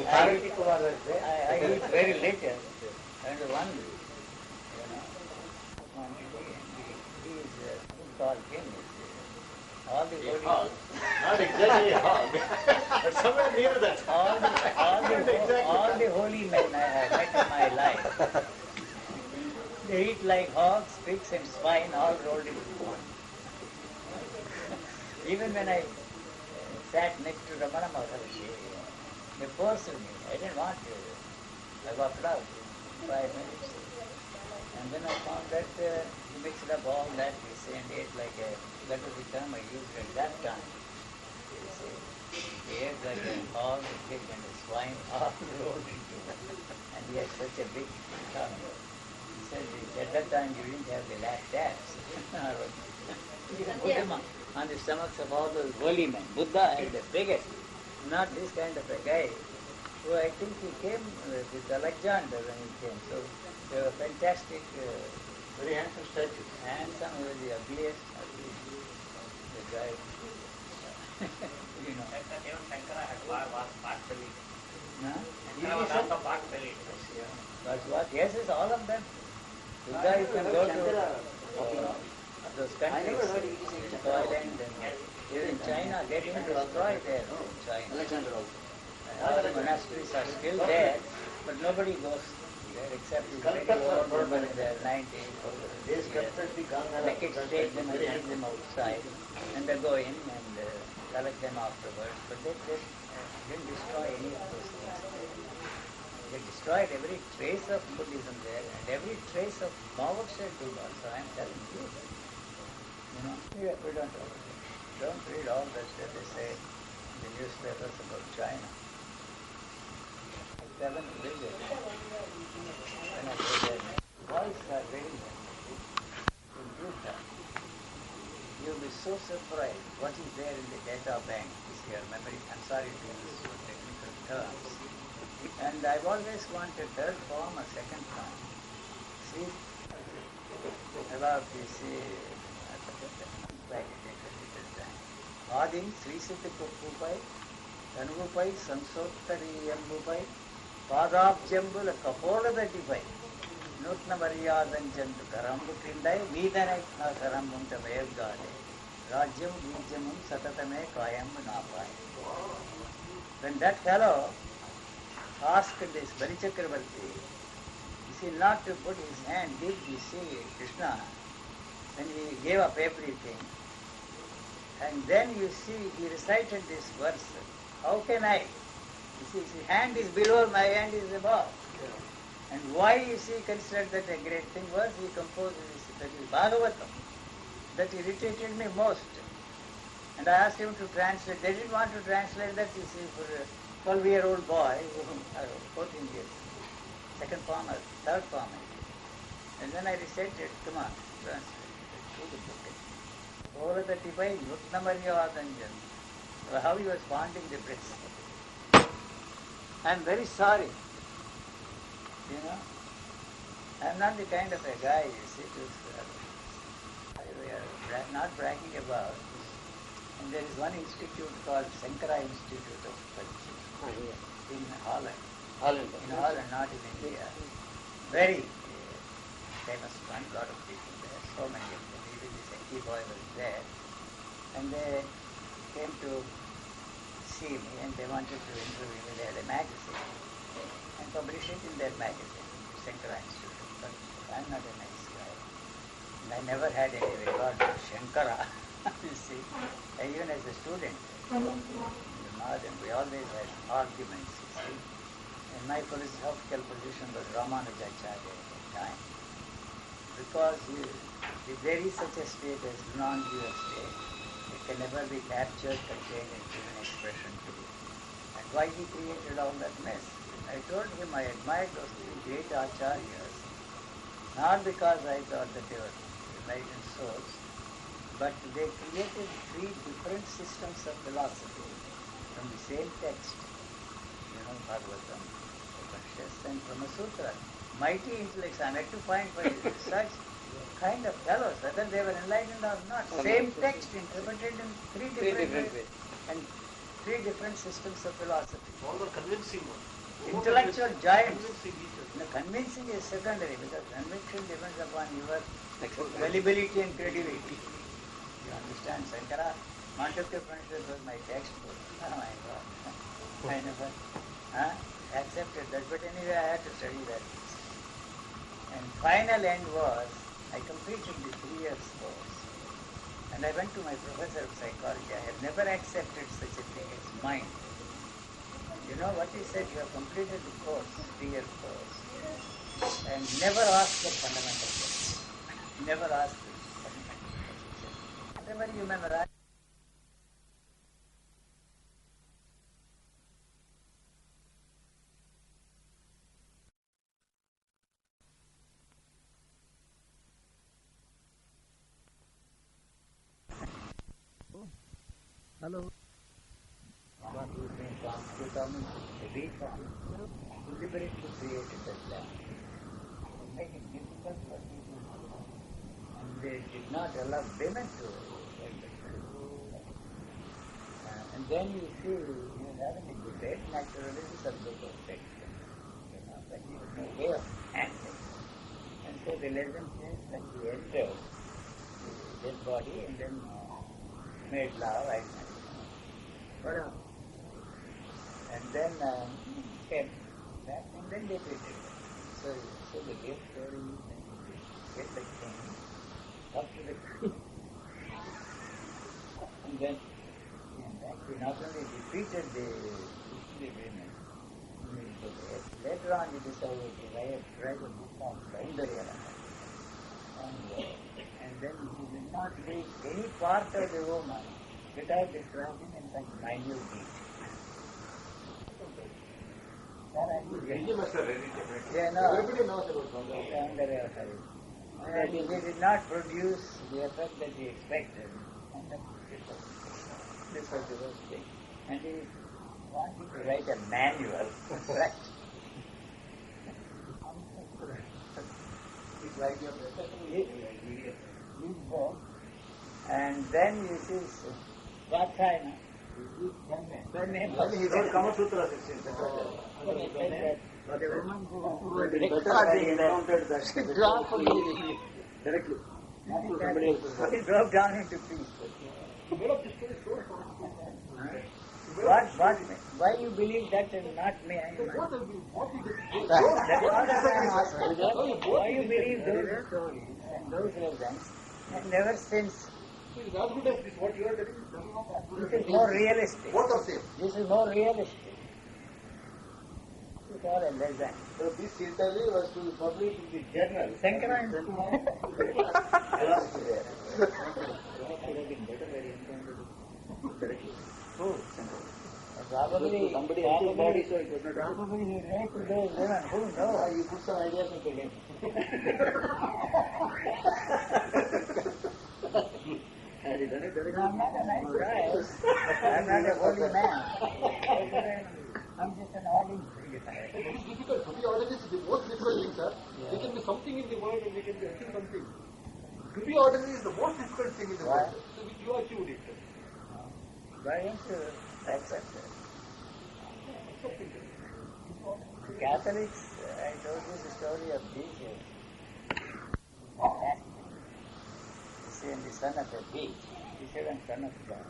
eat very late, and one, he is who called him. All the holy, hog. Not exactly a hog, but somewhere near that. all the holy men I have met in my life, they eat like hogs, pigs, and swine, all rolled into one. Even when I sat next to Ramana Maharshi, they forced me. I didn't want to. I walked out 5 minutes. And then I found that he mixed up all that, he said, and ate like a, that was the term I used at that time. You see, he ate like a hog, a pig, and a swine, all rolled into one. And he had such a big tummy. He said, at that time you didn't have the lap taps. You can put them on the stomachs of all those holy men. Buddha had the biggest, not this kind of a guy. So I think he came with Alexander when he came. So they were fantastic, Very handsome statue. handsome, he was the ugliest, the guy. You know. even Shankara part తెలియదు Huh? Shankara దాంతో part తెలియదు That's what? Yes, all of them. Buddha, you can go to those countries, Thailand and even in China, they didn't destroy there in China. Alexander also. All the monasteries are still there, but nobody goes there except the very old women in their 90s. They sculpted the Ganga. Make it take them and leave them outside, and they go in and collect them afterwards. But they didn't destroy any of those things. They destroyed every trace of Buddhism there and every trace of Maoist too also, I am telling you. You know, we don't read all that they say in the newspapers about China. I tell them to visit. When I go there, boys are reading them. In due time. You'll be so surprised what is there in the data bank is your memory. I'm sorry to use so technical terms. And I've always wanted third form or second form. See, about this, ఆదిం Sri Shakti కొప్పుపై కనుగుపై సంసోత్తరీయంబుపై పాదాబ్జంబుల కపోలదటిపై నూత్న మర్యాదంచందు కరంబు కిండై మీదనై ఆ కరంబుంట వేర్గాలే రాజ్యం బీజము సతతమే కాయంబు నాపాయ. When that fellow asked this Bali Chakravarti, you see, not to put his hand deep, you see, Krishna, when he gave up everything, and then you see, he recited this verse, how can I? You see, his hand is below, my hand is above. And why is he considered that a great thing was? He composed this, that is Bhagavatam, that irritated me most. And I asked him to translate. They didn't want to translate that, you see, for a 12-year-old boy, 14 years, second form or third form. And then I recited, come on, translate. Through the book. Bhoradatipai Nutnamaryadanjan. How he was fondling the bricks. I'm very sorry. You know, I'm not the kind of a guy, you see, we are not bragging about. And there is one institute called Sankara Institute of Study in Holland. In Holland, not in India. Very famous one, lot of people there, so many of them. Even this Aki boy was there. And they came to see me and they wanted to interview me. They had a magazine and publish it in their magazine, Sankara Institute. But I'm not a nice guy. And I never had any regard for Shankara, you see. Even as a student in the Northern, we always had arguments, you see. And my philosophical position was Ramanujacharya at that time. Because If there is such a state as non-pure state, it can never be captured, contained, and given expression to it. And why he created all that mess? I told him I admired those three great acharyas, not because I thought that they were enlightened souls, but they created three different systems of philosophy from the same text, Bhagavatam, Upanishads, and Brahma Sutra. Mighty intellects. I had to find for such kind of fellows, whether they were enlightened or not. Same text interpreted in three different ways, and three different systems of philosophy. All the convincing ones. Intellectual giants. Convincing each other. The convincing is secondary because conviction depends upon your gullibility and credibility. You understand? Shankara, Mandukya Upanishad was my textbook. Oh my God. I never accepted that, but anyway I had to study that. And final end was, I completed the 3 years course. And I went to my professor of psychology. I had never accepted such a thing as mind. You know what he said? You have completed the course, 3-year course, and never asked the fundamental question. Never asked the fundamental question. Whatever you memorize. Hello. One who thinks becoming reformed, deliberately created that land. Make it difficult for people. And they did not allow women to and then you see, you're having a debate, naturally the subject of sex. But you have no way of handling. And so the legend says that he entered the dead body and then made love, and then came back and then they did it. So the real story is that you get the king up to the queen. And then came back. He not only defeated the women, later on he decided to write a book on Saundarya. And then he did not leave any part of the woman without describing in such minute detail. Yeah, no. Everybody knows about Saundarya. And he did not produce the effect that he expected. And this was the worst thing. And he wanted to write a manual, right? And then you see, what time? He wrote Kama Sutra 16. But the woman who encountered that directly. he broke down into pieces. Why you believe that and not me? Why you believe those stories and those legends and never since? It is as good as this, what you are telling. This is more realistic. Both are same. This is more realistic. This is all a legend. So this interview was to be published in the journal. Shankara and Probably Somebody else's body, so it was not done. probably he raped those women. Who knows? You put some ideas into him. Had he done it directly? I'm not a nice guy. I'm not a holy man. I'm just an ordinary guy. It is difficult. To be ordinary is the most difficult thing, sir. There can be something in the world and there can be achieve something. To be ordinary is the most difficult thing in the Why? world. So which you achieved it. Why don't you accept it? Accepting it. Catholics, I told you the story of Jesus. You see, and the son of a beach. He said, I'm son of God.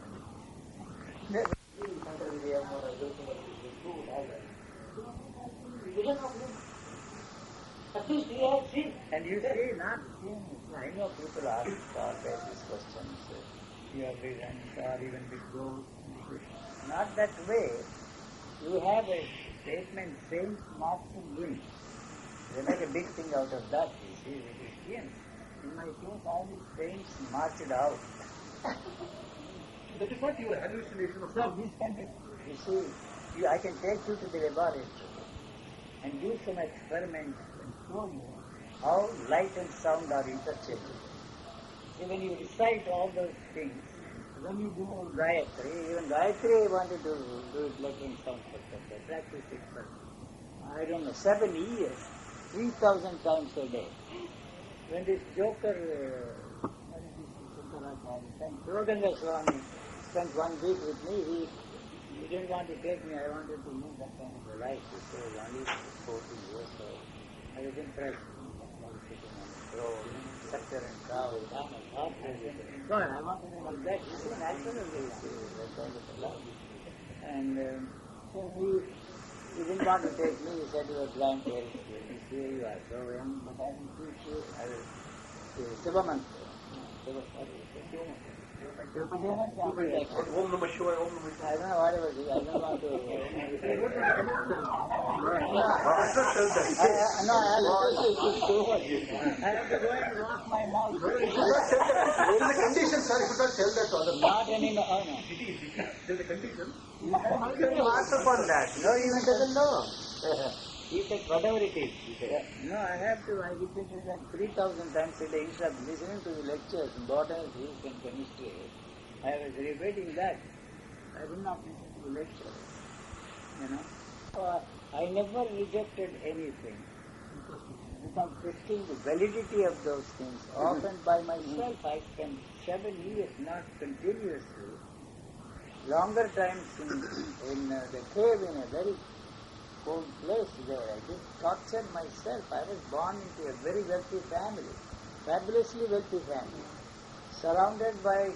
At least we have seen. And you see, not seeing, I know people ask these questions, your reasons or even with goals. Not that way. You have a statement, saints marching in. They make a big thing out of that, you see, the Christians. In my case, all these pains marched out. That is not your hallucination of So this can be, you see, I can take you to the laboratory and do some experiments and show you how light and sound are interchangeable. See, when you recite all those things, when you do Gayatri, even Gayatri I want to do it like in sound perspective, practice it for, I don't know, 7 years, 3,000 times a day. When this joker, Sivaganga Swami spent 1 week with me, he didn't want to take me, I wanted to live that kind of a life. So only 14 years old. I was impressed. I was sitting on the throne, sector and cow, so I wanted to like that. You see, naturally, you see, that kind of a life. And so he didn't want to take me. He said, you are blind, here you are so young, but I will teach you. I will Sivamantra. Om Namah Shivaya, Om Namah Shivaya. I don't know what it was. I don't want to. No, I have to go and wash my mouth. It is a condition, sir. You should not tell that to other people. Not anymore. Oh, no. It is a condition. How can you answer for that? No, he even doesn't know. He said, whatever it is, he said. No, I have to. I repeated that 3,000 times a day instead of listening to the lectures in botany, physics and chemistry. I was repeating that. I did not listen to the lectures. You know. So I never rejected anything without testing the validity of those things. Often by myself, I spent 7 years, not continuously, longer times in the cave in a very cold place there. I did torture myself. I was born into a very wealthy family, fabulously wealthy family, surrounded by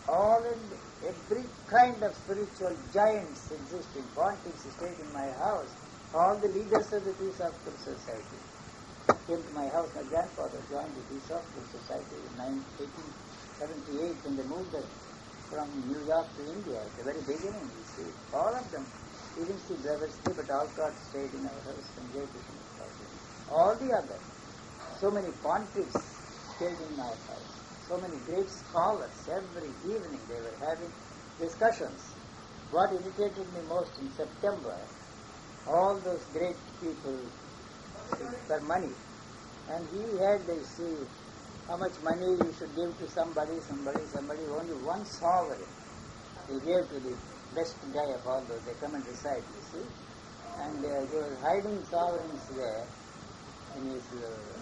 all and every kind of spiritual giants existing. Pontiffs stayed in my house. All the leaders of the Theosophical Society came to my house. My grandfather joined the Theosophical Society in 1878 when they moved from New York to India at the very beginning, you see. All of them. We didn't see Blavatsky, but Alcott stayed in our house and J. All the others. So many pontiffs stayed in my house. So many great scholars. Every evening they were having discussions. What irritated me most in September, all those great people for money. And he had, they see, how much money you should give to somebody, only one sovereign. He gave to the best guy of all those. They come and recite, you see. And they were hiding sovereigns there in his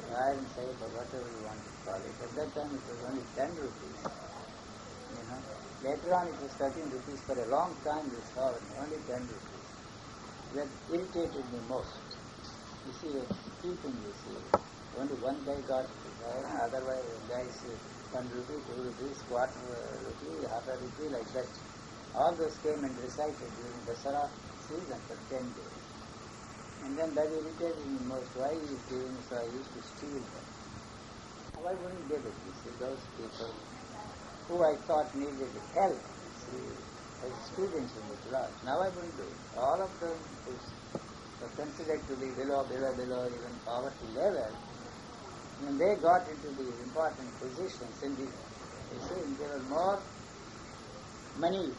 iron safe or whatever you want to call it. At that time it was only 10 rupees. You know. Later on it was 13 rupees. For a long time this sovereign, only 10 rupees. That irritated me most. You see, keeping, you see. Only one guy got it, otherwise guys 1 rupee, 2 rupees, quarter rupee, half a rupee, like that. All those came and recited during the Dasara season for 10 days. And then that irritated me most. Why he is giving, so I used to steal them. Now I wouldn't give it, you see, those people who I thought needed help, you see, as students in the class. Now I wouldn't do it. All of them were considered to be below even poverty level. When they got into the important positions in the, you see, they were more money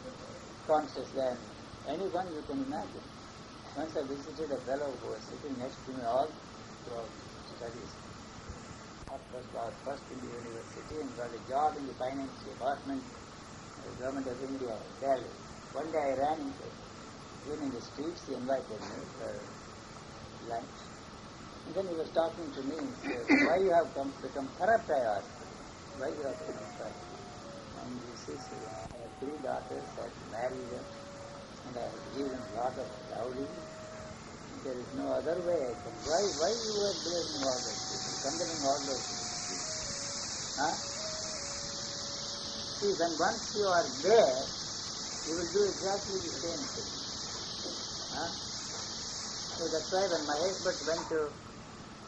conscious than anyone you can imagine. Once I visited a fellow who was sitting next to me all throughout studies. I was first in the university and got a job in the finance department of the government of India, Delhi. One day I ran into him in the streets. He invited me for lunch. And then he was talking to me and said, why you have become corrupt, I asked him. Why you have become corrupt? And he says, I have 3 daughters, I have married them, and I have given a lot of dowry. There is no other way I can. Why you are doing all those things, condemning all those things? Huh? See, when once you are there, you will do exactly the same thing. Huh? So that's why when my husband went to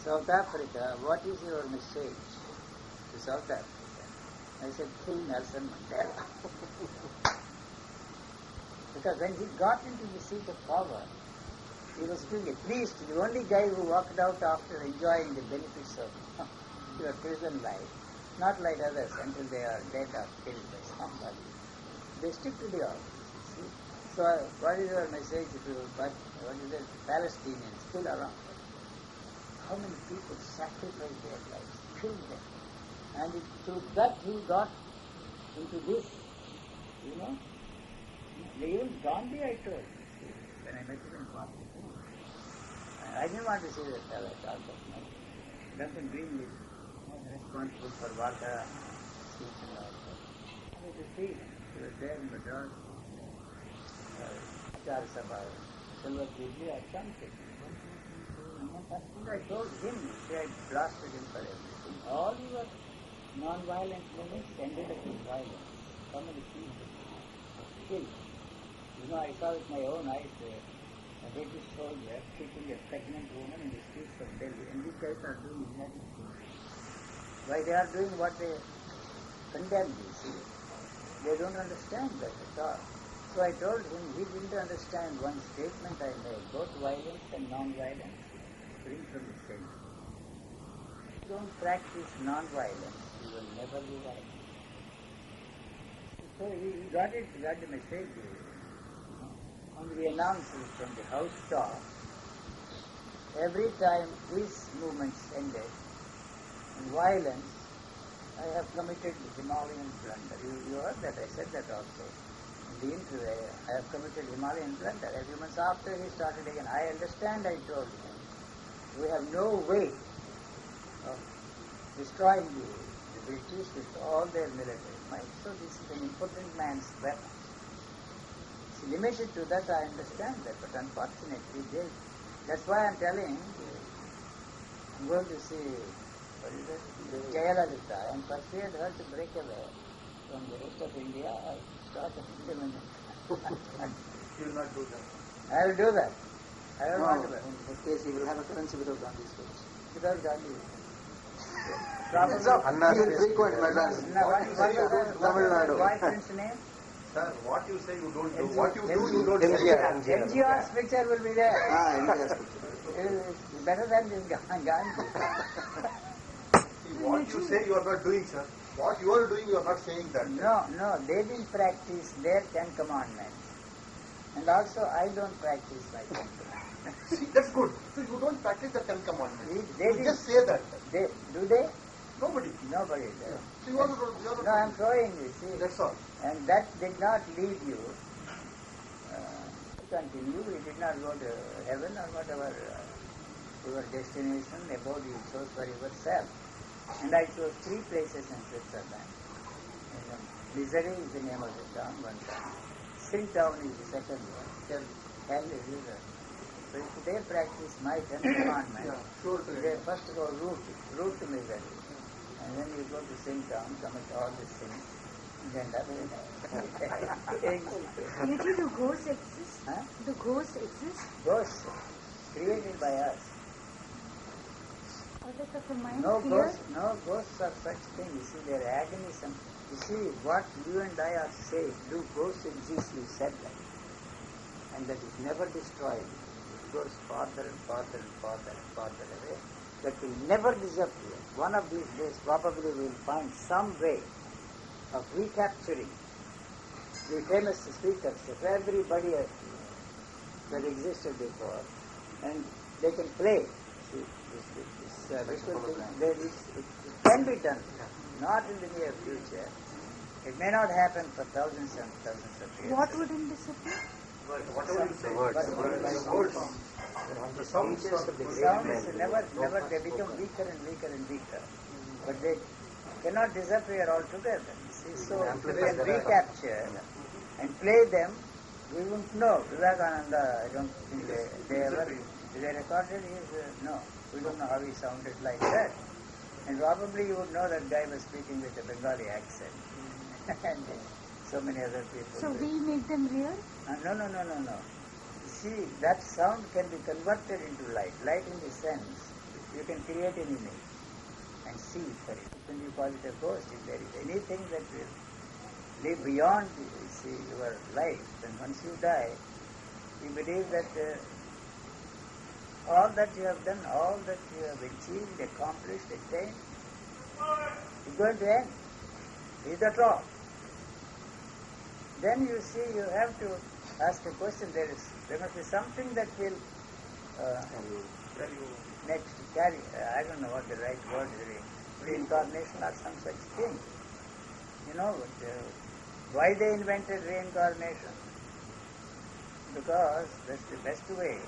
South Africa, what is your message to South Africa? I said, kill Nelson Mandela. Because when he got into the seat of power, he was still a priest, the only guy who walked out after enjoying the benefits of your prison life. not like others until they are dead or killed by somebody. They stick to the earth. See? So what is your message to what is it? Palestinians still around? How many people sacrifice their lives, kill them? And through that he got into this, you know. Even Gandhi I told, when I met him in Boston. I didn't want to say that fellow talk of me. Doesn't really responsible for water, speech and all that. I had to see him. He was there in Madras, Char Sabha, Silver Jubilee or something. And I told him, I blasted him for everything. All your non-violent movements ended up in violence. How many people killed? You know, I saw with my own eyes a British soldier kicking a pregnant woman in the streets of Delhi, and these guys are doing exactly the same. Why they are doing what they condemn, you see. They don't understand that at all. So I told him he didn't understand one statement I made. Both violence and non-violence spring from the same. If you don't practice non-violence, you will never be violent. So he got it, got the message. On the announcements from the house top, every time peace movements ended and violence, I have committed the Himalayan blunder. You heard that? I said that also. In the interview, I have committed Himalayan blunder. A few months after he started again. I understand, I told him. We have no way of destroying the British with all their military might. So this is an important man's weapon. Limited to that, I understand that, but unfortunately, that's why I'm telling, I'm going to see, what is it, Jayalalitha, and persuade her to break away from the rest of India or start an independent. You will not do that. I will do that. I don't want to do that. In that case, he will have a currency without Gandhi's votes. Without Gandhi. He will frequent Madras. What is Tamil Nadu. the boyfriend's name? Sir, what you say you don't do. What you do, you don't MGR. say. MGR's picture will be there. India's It is better than this Gandhi. See, what you say you are not doing, sir. What you are doing, you are not saying that. No, they didn't practice their 10 commandments. And also, I don't practice my 10 commandments. See, that's good. So you don't practice the 10 commandments. They You didn't. just say that. Do they? Nobody. Nobody does. So you are not No, I'm showing you, see. That's all. And that did not lead you to continue. You did not go to heaven or whatever your destination, abode you chose for yourself. And I chose 3 places in Switzerland. Misery is the name of the town, one town. Town is the second one. Hell is the other. So if they practice my 10 commandments, they first go root to misery. And then you go to town, commit all the sins. Then that will Really, do ghosts exist? Huh? Do ghosts exist? Ghosts created by us. Or that of the mind No here? ghosts are such things. You see, their agonism. You see, what you and I are saying, do ghosts exist? You said that. And that is never destroyed. It goes farther and farther and farther and farther away. That will never disappear. One of these days, probably we will find some way of recapturing the famous speakers of everybody that existed before, and they can play. See, this visual thing, it can be done, not in the near future. It may not happen for thousands and thousands of years. What wouldn't disappear? Whatever you say. Words. The sounds of the The sounds never, they become weaker and weaker and weaker. But they cannot disappear altogether. See, so if we can recapture and play them, we won't know. Vivekananda, I don't think they ever, they recorded his, no, we don't know how he sounded like that. And probably you would know that guy was speaking with a Bengali accent. And so many other people. So we make them real? No. See, that sound can be converted into light. Light in the sense, you can create an image and see for it. When you call it a ghost, if there is anything that will live beyond your life, and once you die, you believe that all that you have done, all that you have achieved, accomplished, attained, It's going to end. Is that all? Then you see, you have to ask a question. There must be something that will next carry. I don't know what the right word is. Reincarnation or some such thing. You know why they invented reincarnation? Because that's the best way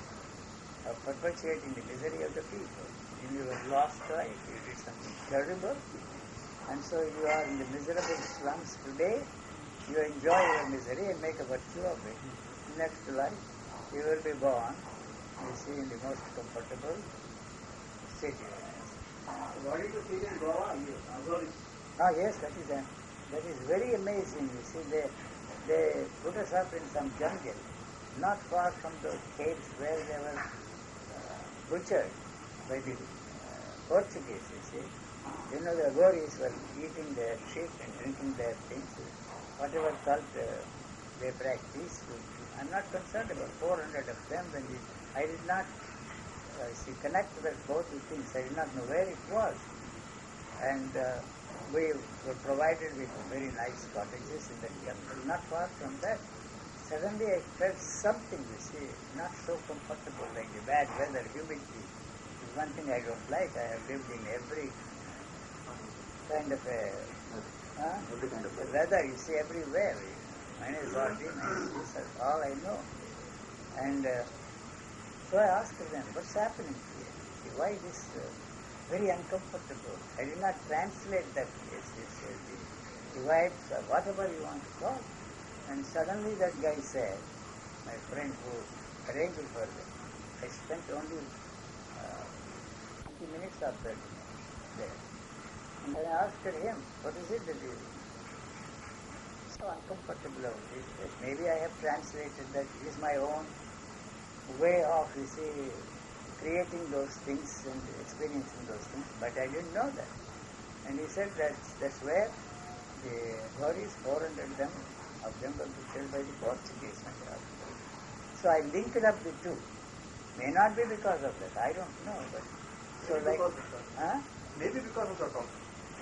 of perpetuating the misery of the people. In your lost life, you did something terrible, and so you are in the miserable slums today. You enjoy your misery and make a virtue of it. Next life, you will be born, you see, in the most comfortable city. What did you see in Goa? Ah, yes, that is very amazing. You see, they put us up in some jungle, not far from those caves where they were butchered by the Portuguese, you see. You know, the Agoris were eating their sheep and drinking their things, whatever cult they practice. I'm not concerned about 400 of them. I did not connect with both the things. I did not know where it was. And we were provided with very nice cottages in the jungle. Not far from that, suddenly I felt something, you see, not so comfortable, like the bad weather, humidity. It's one thing I don't like. I have lived in every kind of weather, you see, everywhere. Mine is ordained, this is all I know. And so I asked them, what's happening here? See, why this very uncomfortable? I did not translate that case, the vibes or whatever you want to call. And suddenly that guy said, my friend who arranged it for them, I spent only 20 minutes or 30 minutes there. And then I asked him, what is it that is so uncomfortable of this place? Maybe I have translated that it is my own way of, you see, creating those things and experiencing those things, but I didn't know that. And he said that's where the Gauris, 400 of them were killed by the Portuguese. So I linked up the two. May not be because of that, I don't know, but so maybe like, maybe because of the talk.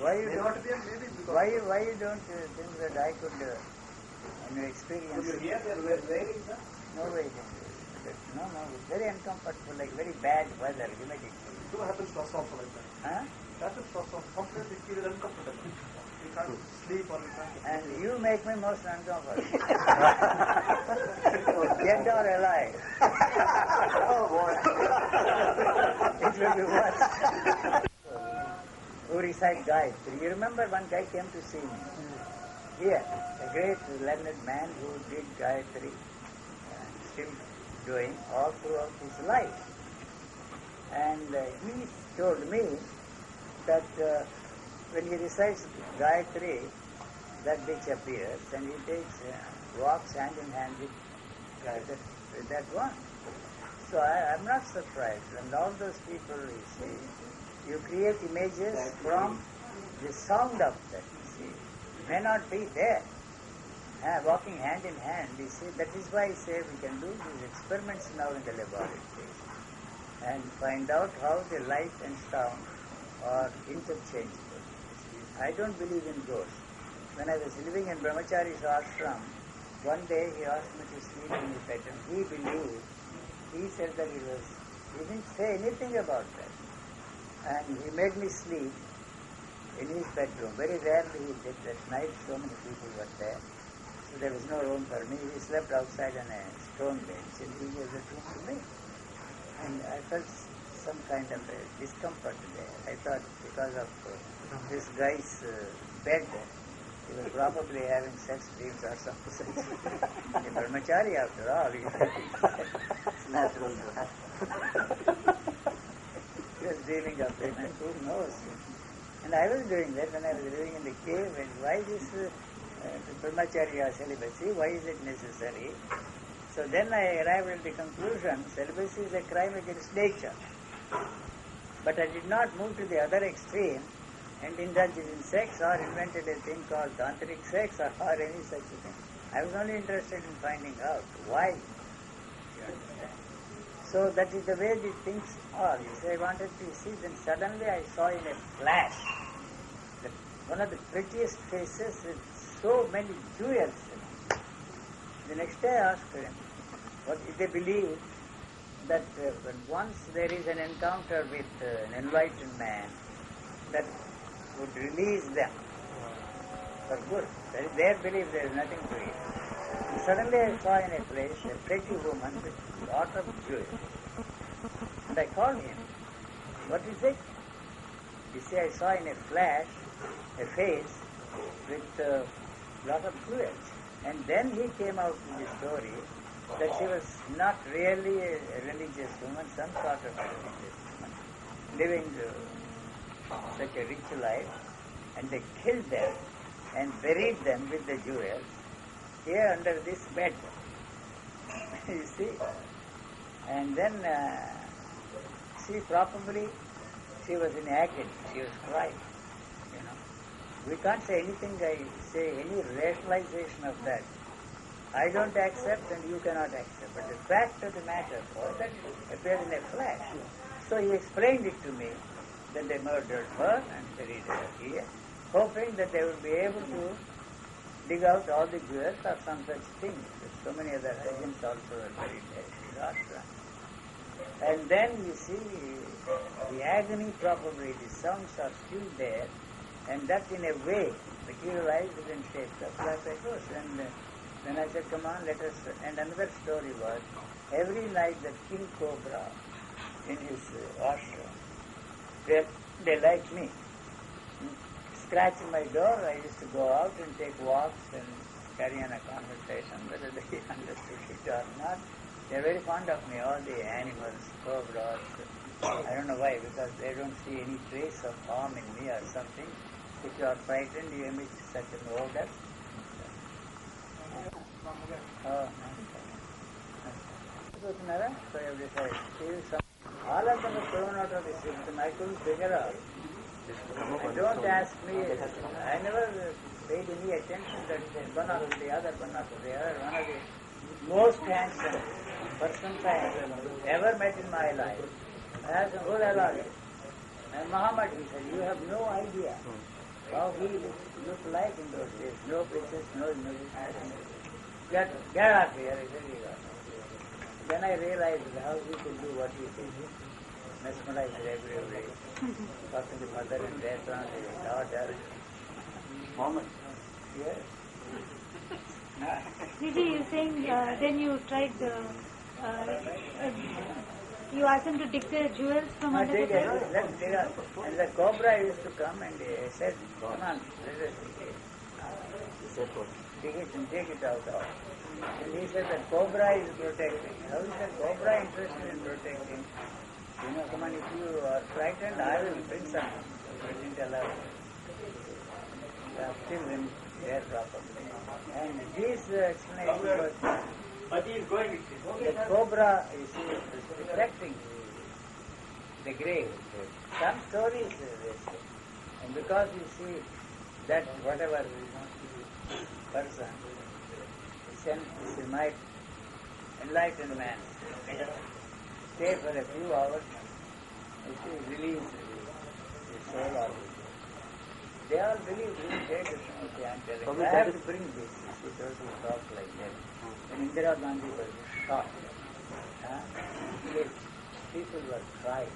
Why you May don't? not be, and maybe because Why you don't think that I could experience? Could you hear they were wailing, sir? No way. No, it's very uncomfortable, like very bad weather, humidity. it happens to us also like that. Huh? It happens to us also. Sometimes we feel uncomfortable. We can't sleep or we can't. And you make me most uncomfortable. Dead or alive. Oh boy. It will be worse. Who recite Gayatri. You remember one guy came to see me. Here, a great learned man who did Gayatri, still doing all throughout his life. And he told me that when he recites Gayatri, that bitch appears and he takes, walks hand in hand with that one. So I'm not surprised. And all those people, you see, you create images from the sound of that, you see. May not be there. Walking hand in hand, you see, that is why I say we can do these experiments now in the laboratories and find out how the light and sound are interchangeable. I don't believe in ghosts. When I was living in Brahmachari's ashram, one day he asked me to sleep in his bedroom. He believed, he said that he didn't say anything about that. And he made me sleep in his bedroom. Very rarely he did that night, so many people were there. So there was no room for me. He slept outside on a stone bench and he gave the room to me. And I felt some kind of a discomfort there. I thought because of this guy's bed, he was probably having sex dreams or something. A brahmachari after all. It's natural to have. He was dreaming of it, and who knows. And I was doing that when I was living in the cave. And why this brahmacharya celibacy? Why is it necessary? So then I arrived at the conclusion, celibacy is a crime against nature. But I did not move to the other extreme and indulge in sex or invented a thing called tantric sex or any such a thing. I was only interested in finding out why. You understand? So that is the way the things are. You say I wanted to see, then suddenly I saw in a flash one of the prettiest faces with so many jewels. The next day I asked him, what did they believe that when once there is an encounter with an enlightened man, that would release them for good. That is their belief, there is nothing to it. And suddenly I saw in a place a pretty woman with a lot of jewels. And I called him. What is it? You see, I saw in a flash a face with a lot of jewels. And then he came out with the story that she was not really a religious woman, some sort of a religious woman, living such a rich life, and they killed them and buried them with the jewels here under this bed. You see? And then she was in agony, she was crying, you know. We can't say anything, say any rationalization of that. I don't accept and you cannot accept. But the fact of the matter was that it appeared in a flash. So he explained it to me that they murdered her and buried her here, hoping that they would be able to dig out all the jewels or some such thing. So many other agents also were buried there in Rashtra. And then you see the agony, probably the sounds are still there, and that in a way materialized and shaped up like I was. And then I said, come on, let us. And another story was, every night that King Cobra in his ashram, they like me. Scratching my door, I used to go out and take walks and carry on a conversation, whether they understood it or not. They're very fond of me, all the animals, cobras. I don't know why, because they don't see any trace of harm in me or something. If you are frightened, you emit such an odor. Oh, so you have decided. All of them are thrown out of the system. I couldn't figure out. Don't ask me. I never paid any attention that one after the other, one after the other. One of the most handsome persons I have ever met in my life. I have some good dialogue. And Muhammad, he said, you have no idea how he looked like in those days. No pictures, no images. Get out here, I said, then I realized how he could do what he did. Mesmerized everybody. Talking to the mother and grandson, the daughter. Muhammad. Yes. Gigi, you're saying then you tried, you asked him to dig the jewels from under the bed? Let's dig up. And the cobra used to come and he said, come on, let us dig it. Dig it and take it out. And he said that cobra is protecting. How is the cobra interested in protecting? You know, come on, if you are frightened, I will bring some. He didn't allow it. They are still in there probably. And this explanation was, But he is going, the cobra is protecting the grave. Some stories they say. And because you see that whatever person is my enlightened man, stay for a few hours, release his soul or they all believe in Krishna. I have to bring this. You see, those who talk like that. When Indira Gandhi was shot, people were crying.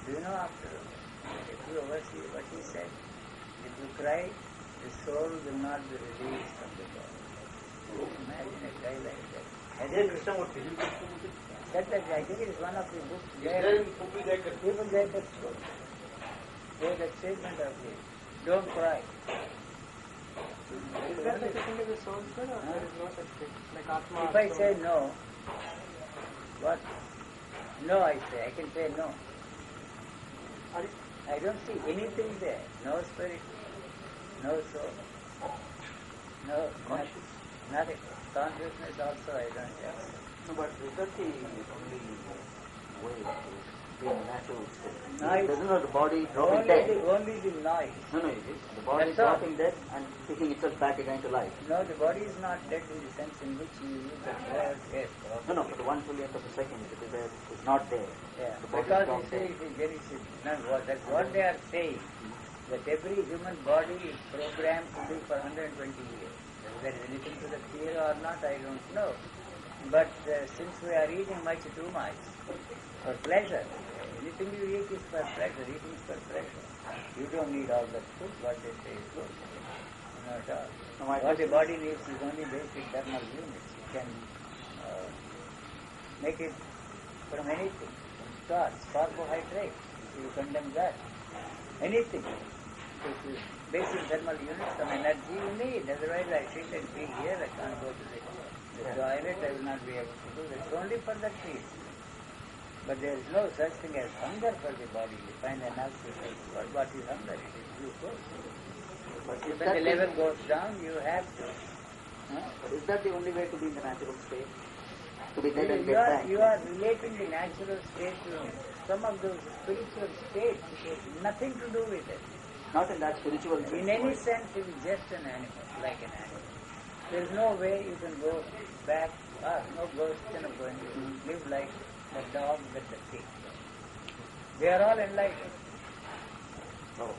Do you know after a few hours what he said? If you cry, the soul will not be released from the body. Imagine a guy like that. I think I think it is one of the books there. People get that story. There's a statement of his. Don't cry. Is there such a thing as a soul, sir, or there is no such thing? Like Atma? If I say no, what? No, I say. I can say no. I don't see anything there. No spirit, no soul, no nothing. Consciousness also I don't have. No, but is that the only way to be in the natural state. Noise. He doesn't know the body dropping dead. Only the noise. No, the body is That's all. dropping dead and picking itself back again to life. No, the body is not dead in the sense in which you use the word yes. No, for the 1/20th of a second, if it is there, it's not there. Yeah, The body because is you not say there. it is very simple. That's what they are saying. That every human body is programmed to live for 120 years. Whether there is anything to the fear or not, I don't know. But since we are eating much too much for pleasure, anything you eat is for pleasure, eating is for pleasure. You don't need all that food, what they say is good. Not at all. No, my What the question body needs is only basic thermal units. You can make it from anything, from starch, carbohydrates, if you condemn that. Anything. If you basic thermal units, some energy you need. Otherwise I sit and be here, I can't go to the toilet, I will not be able to do this. It's only for that reason. But there is no such thing as hunger for the body. You find analysis of what is hunger? It is glucose. But if the level goes down, you have to. But is that the only way to be in the natural state? To be dead and You get back? you are relating the natural state to some of those spiritual states. It has nothing to do with it. Not in that spiritual sense. In any sense, it is just an animal, like an animal. There is no way you can go back, no question of going to live like the dog with the pig. They are all enlightened. Oh.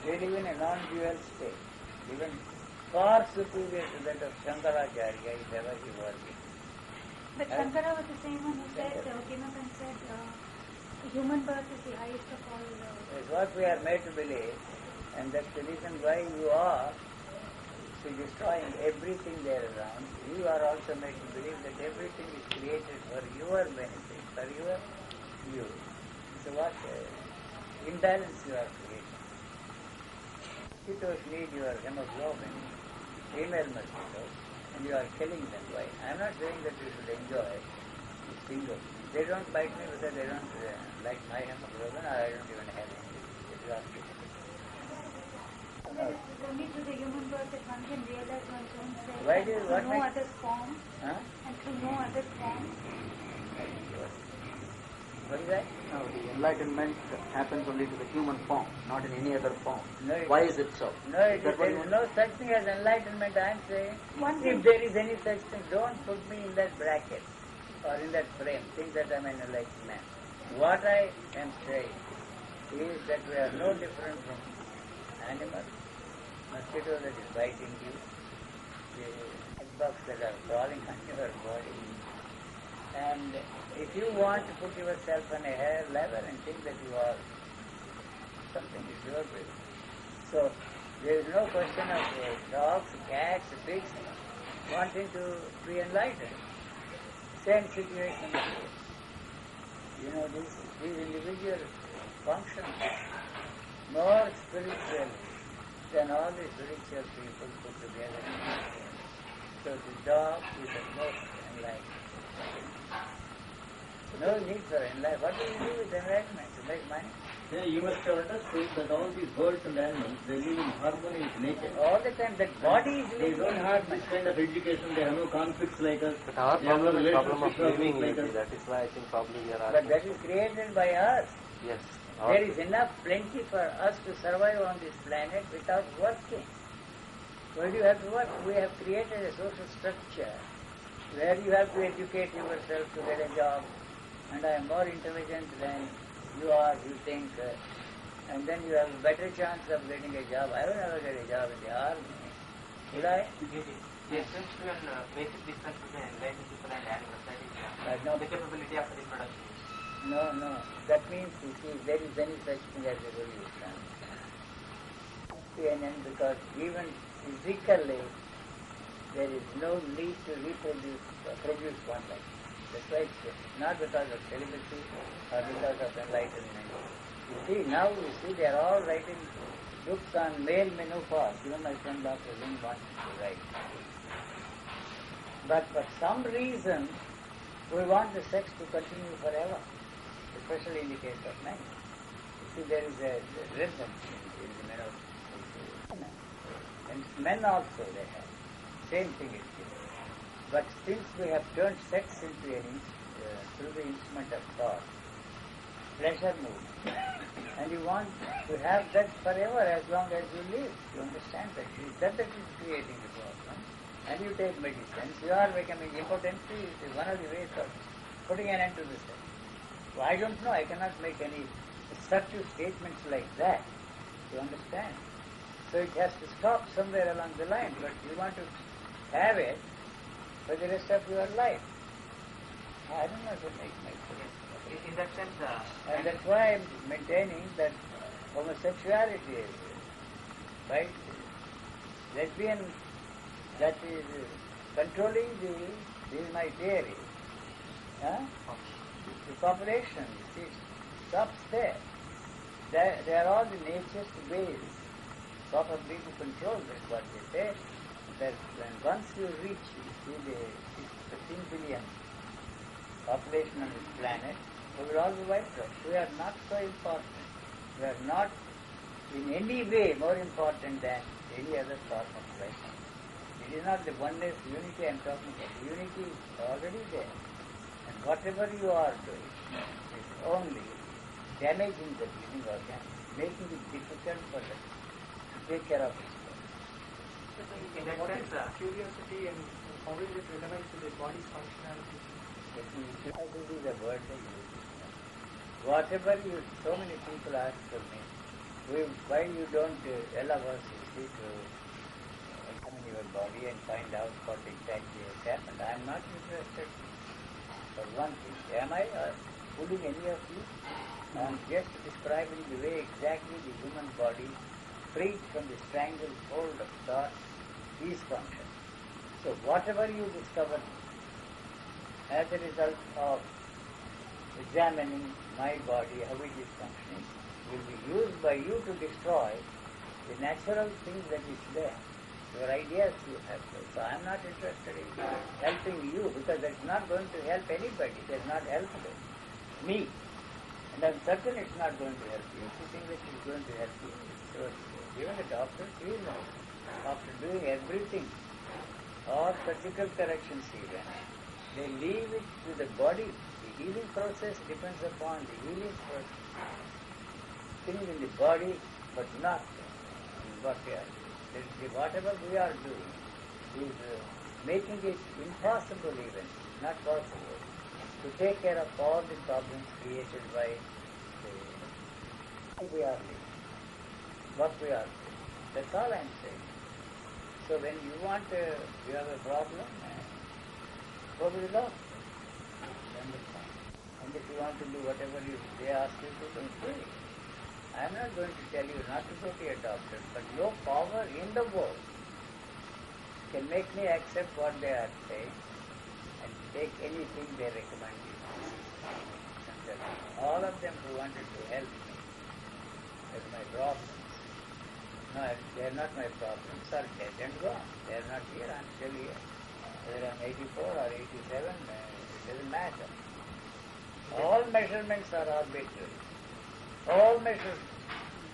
They live in a non-dual state, even far superior to that of Shankaracharya, if ever he was. But Shankara was the same one who said, came up and said, human birth is the highest of all. It's what we are made to believe, and that's the reason why you are destroying everything there around. You are also made to believe that everything is created for your benefit, for your use. So what imbalance you are creating. Mosquitoes need your hemoglobin, female mosquitoes, and you are killing them. Why? I am not saying that you should enjoy the single. They don't bite me because they don't like my hemoglobin, or I don't even have any. It's not It's only through the human birth that one can realize one's own self. Why do you- what through no makes- other form. And through no other form. What is that? No, the enlightenment happens only to the human form, not in any other form. No, it- Why is it so? No, That there one- is no such thing as enlightenment, I am saying. One If thing- there is any such thing, don't put me in that bracket or in that frame, think that I am an enlightened man. What I am saying is that we are no different from animals, mosquito that is biting you, the bugs that are crawling on your body. And if you want to put yourself on a higher level and think that you are something, is your will. So there is no question of dogs, cats, pigs wanting to be enlightened. Same situation here. You know, these individuals function more spiritually than all the spiritual people put together. So the dog is the most enlightened. No need for enlightenment. What do you do with enlightenment? To make money? Yeah, you must have understood that all these birds and animals, they live in harmony with nature. All the time, that body is They living don't in have this harmony. kind of education, they have no conflicts like us. But our They have no problem is problem of relationships living like unity. us. That is why I think probably we are But asking. that is created by us. Yes. There is enough plenty for us to survive on this planet without working. Why do you have to work? We have created a social structure where you have to educate yourself to get a job. And I am more intelligent than you are, you think. And then you have a better chance of getting a job. I will never get a job in the army. Will I? There seems to be a basic difference between enlightened people and animals. That is But no, the capability of reproduction. no. That means, you see, there is any such thing as evolution. And because even physically, there is no need to produce one life. That's why it's not because of celibacy or because of enlightenment. You see, they are all writing books on male menopause. Even my friend Dr. Ling wants to write. But for some reason, we want the sex to continue forever, especially in the case of men. You see, there is a rhythm in the menopause. And men also they have. Same thing is here. But since we have turned sex into through the instrument of thought, pleasure mood. And you want to have that forever as long as you live. You understand that? That is creating the problem. And you take medicines, you are becoming impotent. It is one of the ways of putting an end to this thing. So I don't know, I cannot make any assertive statements like that. You understand? So it has to stop somewhere along the line, but you want to have it for the rest of your life. I don't know to make my point. In that sense, And that's why I'm maintaining that homosexuality is right. Lesbian, that is controlling this is my theory. The population, you see, stops there. They are all the nature's ways properly to control. That's what they say. That when once you reach the 15 billion population on this planet, we will all be wiped out. We are not so important. We are not in any way more important than any other form of life. It is not the oneness, unity I am talking about. Unity is already there. And whatever you are doing is only damaging the living organ, making it difficult for them to take care of it. in that What sense, is curiosity and how is it relevant to the body's functionality? I will use a word they use. Whatever you, so many people ask for me, why you don't allow us to examine your body and find out what exactly has happened. I am not interested. For one thing, am I fooling any of you? I am just describing the way exactly the human body, freed from the strangled hold of thought, is functioning. So whatever you discover as a result of examining my body, how it is functioning, will be used by you to destroy the natural thing that is there. Your ideas you have. So I am not interested in helping you because that's not going to help anybody. It has not helped me. And I'm certain it's not going to help you. If you think that it's going to help you, so even the doctors, after doing everything, all surgical corrections even, they leave it to the body. The healing process depends upon the healing process. Things in the body, but not in what we are doing. Whatever we are doing is making it impossible even, not possible, to take care of all the problems created by we are living, what we are doing. That's all I'm saying. So when you want, you have a problem, go to the doctor. Understand? And if you want to do whatever they ask you to do, do it. I am not going to tell you not to go to a doctor, but no power in the world can make me accept what they are saying and take anything they recommend you. All of them who wanted to help me with my problems, no, they are not my problems, are dead and gone. They are not here, I am still here. Whether I am 84 or 87, it doesn't matter. All measurements are arbitrary. All measurements,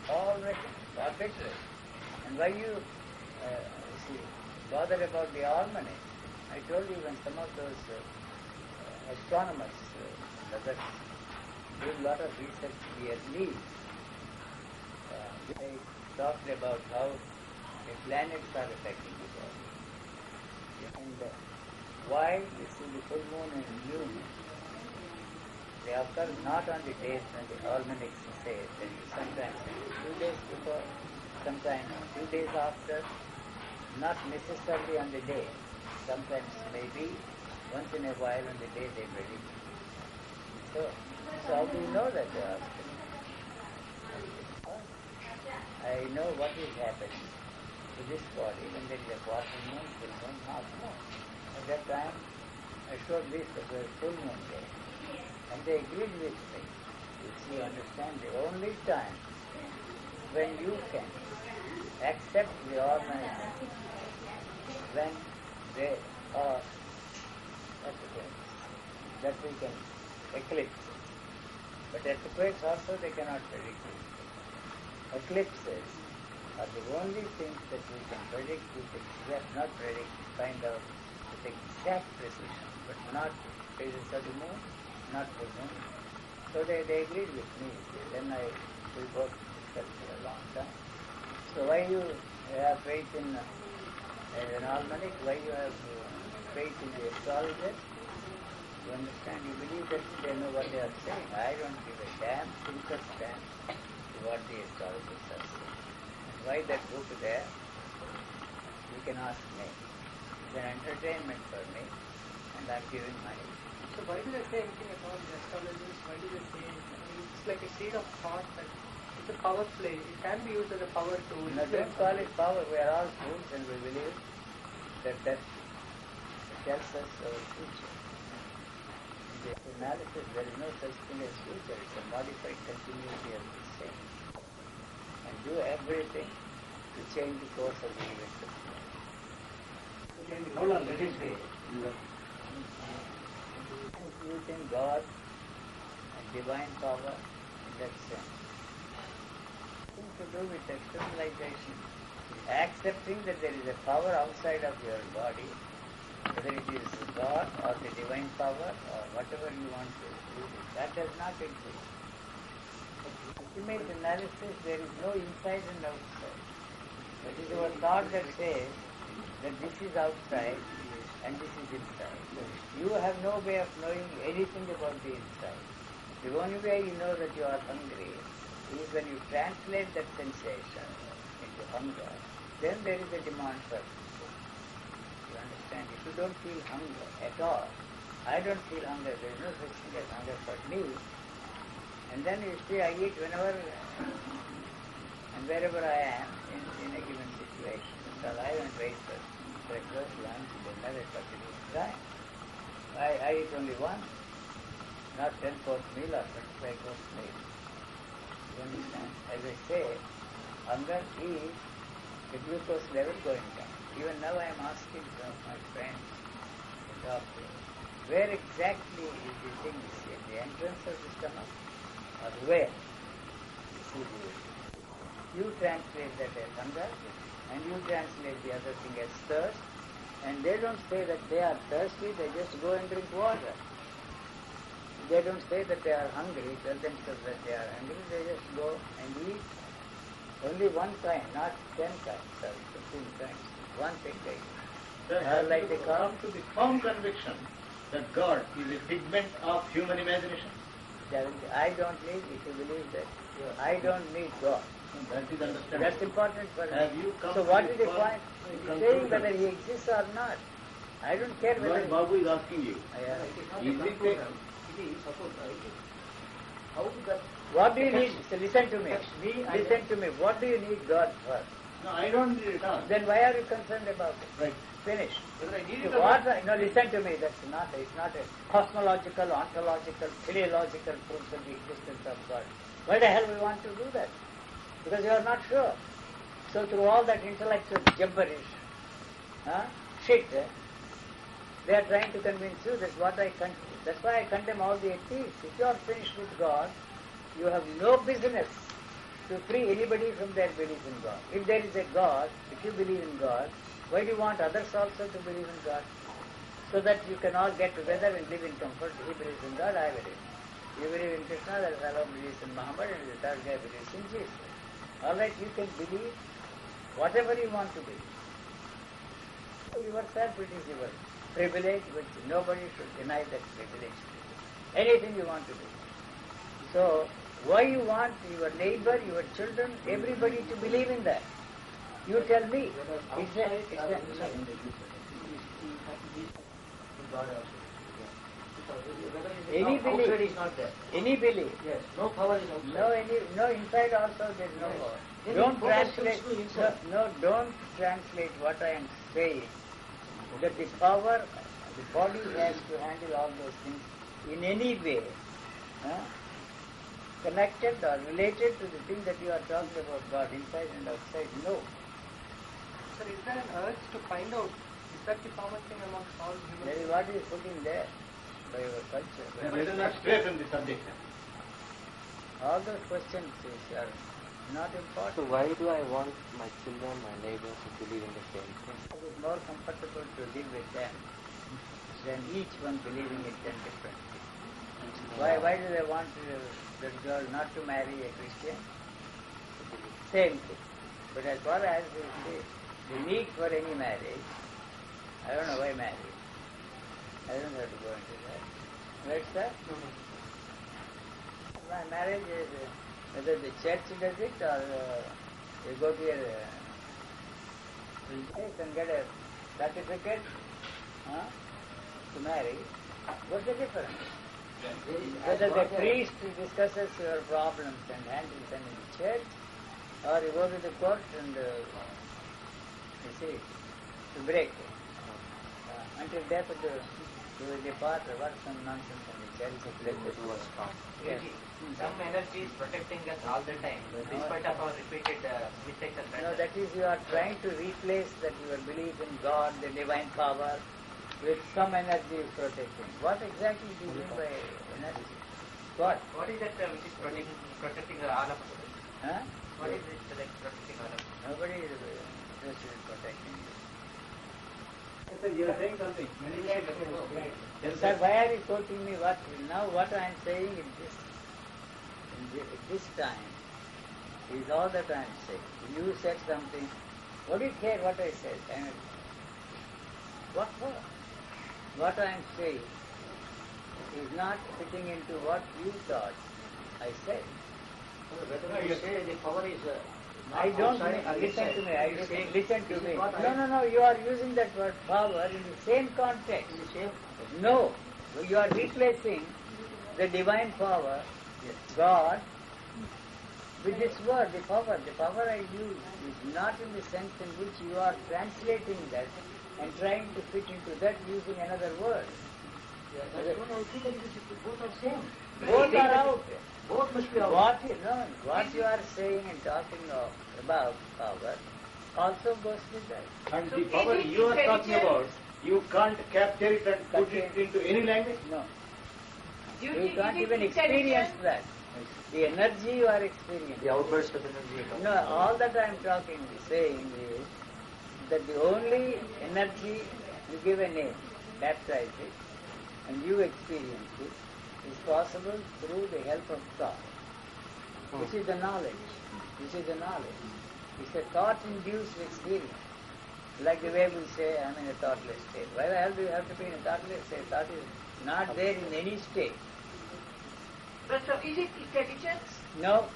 all records, arbitrary. And why you bother about the harmony? I told you when some of those astronomers that do a lot of research near me, they talked about how the planets are affecting the body. And why you see the full moon and new moon, they occur not on the days when the almanacs say that sometimes 2 days before, sometimes 2 days after, not necessarily on the day. Sometimes maybe once in a while on the day they predict. So how do you know that they are asking? I know what is happening to this body when there is a quarter moon, full moon, half moon. At that time, I showed this as a full moon day. And they agreed with me. You see, understand, the only time when you can accept the ornament when they are earthquakes, that we can eclipse. But earthquakes also they cannot predict it. Eclipses are the only things that we can predict with exact, not predict, find out with exact precision, but not phases of the moon, not full moon. So So they agreed with me. Then we both discussed for a long time. So why you have faith in an almanac? Why you have faith in the astrologers? You understand? You believe that they know what they are saying. I don't give a damn, thinker's damn to what the astrologers are saying. And why that book there? You can ask me. It's an entertainment for me, and I'm giving money. So why do they say anything about the astrologers? Why do they say anything? I mean, it's like a seed of thought that it's a power play. It can be used as a power tool. No, don't call it power. We are all fools and we believe that tells us our future. In the analysis, there is no such thing as future. It's a modified continuity of the same. And do everything to change the course of the events of Hold on, let it be. using God and divine power in that sense. Nothing to do with externalization. Accepting that there is a power outside of your body, whether it is God or the divine power or whatever you want to use it, that does not exist. Ultimate analysis, there is no inside and outside. But it is our thought that says that this is outside and this is inside. You have no way of knowing anything about the inside. The only way you know that you are hungry is when you translate that sensation into hunger. Then there is a demand for food. You understand? If you don't feel hunger at all, I don't feel hunger, there is no such thing as hunger for me. And then you see, I eat whenever and wherever I am in a given situation. So I don't wait for breakfast, lunch, dinner, at particular time. I eat only one, not 10-course meal or 25-course meal. You understand? As I say, hunger is the glucose level going down. Even now I am asking some of my friends, the doctors, where exactly is the thing you see? The entrance of the stomach or where? You see you translate that as hunger and you translate the other thing as thirst, and they don't say that they are thirsty, they just go and drink water. They don't say that they are hungry, tell themselves that they are hungry, they just go and eat only one time, not 10 times or 15 times. One thing they eat. Like they come to the firm conviction that God is a figment of human imagination. I don't need, if you believe that, I don't need God. That is understandable. That's important for me. Have you come So to what the is the firm point? Saying whether he exists or not. I don't care whether Lord Babu is asking you. Yeah. Is it how that? What do you need? So listen to me. Listen to me. What do you need God for? No, I don't need it all. Then why are you concerned about it? Right. Finish. Whether I need So it or not. no, listen to me. It's not a cosmological, ontological, teleological proof of the existence of God. Why the hell we want to do that? Because you are not sure. So through all that intellectual gibberish, shit, they are trying to convince you. That's what I condemn. That's why I condemn all the atheists. If you are finished with God, you have no business to free anybody from their belief in God. If there is a God, if you believe in God, why do you want others also to believe in God? So that you can all get together and live in comfort. He believes in God, I believe. You believe in Krishna, the fellow believes in Muhammad, and the third guy believes in Jesus. All right, you can believe whatever you want to believe. Yourself, it is your privilege, which nobody should deny that privilege. Anything you want to do. So, why you want your neighbor, your children, everybody to believe in that? You tell me. Any belief is not there. Any belief. Yes, no power is outside. No inside also there is no power. Don't translate. Don't translate what I am saying. That this power, the body has to handle all those things in any way, connected or related to the thing that you are talking about God, inside and outside. No. Sir, is there an urge to find out, is that the common thing amongst all humans? That is what is put in there by your culture. Let us not stray from the subject. All those questions are not important. So why do I want my children, my neighbors to believe in the same thing? It is more comfortable to live with them than each one believing in 10 different things. Why do they want that girl not to marry a Christian? Same thing. But as far as the need for any marriage, I don't know why marriage. I don't have to go into that. What's that? Marriage is whether the church does it or you go to your place and get a certificate to marry. What's the difference? Whether the priest discusses your problems and handles them in the church, or you go to the court and you see, to break it. Until death you will depart or what some nonsense in the church. Yes. Some energy is protecting us all the time, despite of our repeated mistakes and No, that is you are trying to replace that your belief in God, the divine power, with some energy is protecting. What exactly do you mean by energy? What? What is that which is protecting all of us? Huh? What is it like protecting all of us? Nobody is interested in protecting you. Sir, you are saying something. Sir, why are you quoting me? What I am saying in this time is all that I am saying. You said something. What do you care what I said? What for? What I am saying is not fitting into what you thought I said. Whether you say the power is I don't mean, listen to me, listen to me. No, you are using that word power in the same context. No, you are replacing the divine power, God, with this word, the power. The power I use is not in the sense in which you are translating that and trying to fit into that using another word. both are same. Both are out. Both must be out. What you are saying and talking about power also goes with that. And the power you are talking about, you can't capture it and put it into any language? No. You can't even experience that. The energy you are experiencing. The outburst of energy. No, all that I am saying is that the only energy you give a name, baptize it, and you experience it, is possible through the help of thought. This is the knowledge. It's a thought-induced experience. Like the way we say, I'm in a thoughtless state. Why the hell do you have to be in a thoughtless state? Thought is not there in any state. But so is it intelligence? No.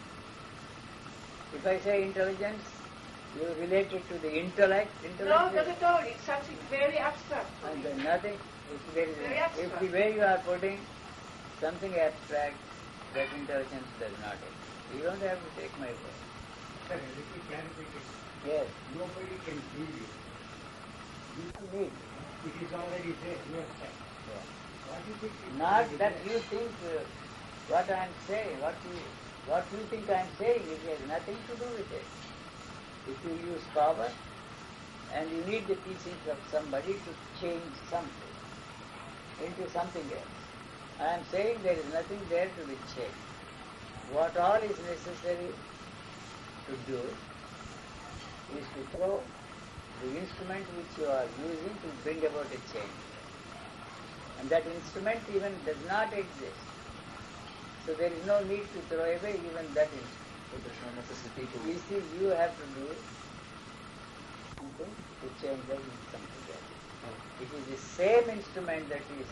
If I say intelligence, you relate it to the intellect. No, not at all. It's something very abstract. And then nothing. If the way you are putting something abstract, that intelligence does not exist. You don't have to take my word. Sir, let me clarify it. Yes. Nobody can prove it. You don't need. It is already there, your side. Yeah. What is it? Not that you think what I am saying, what you think I am saying, it has nothing to do with it. If you use power and you need the teachings of somebody to change something into something else, I am saying there is nothing there to be changed. What all is necessary to do is to throw the instrument which you are using to bring about a change. And that instrument even does not exist. So there is no need to throw away even that instrument. So there's no necessity to... You see, you have to do something to change that into something else. It is the same instrument that is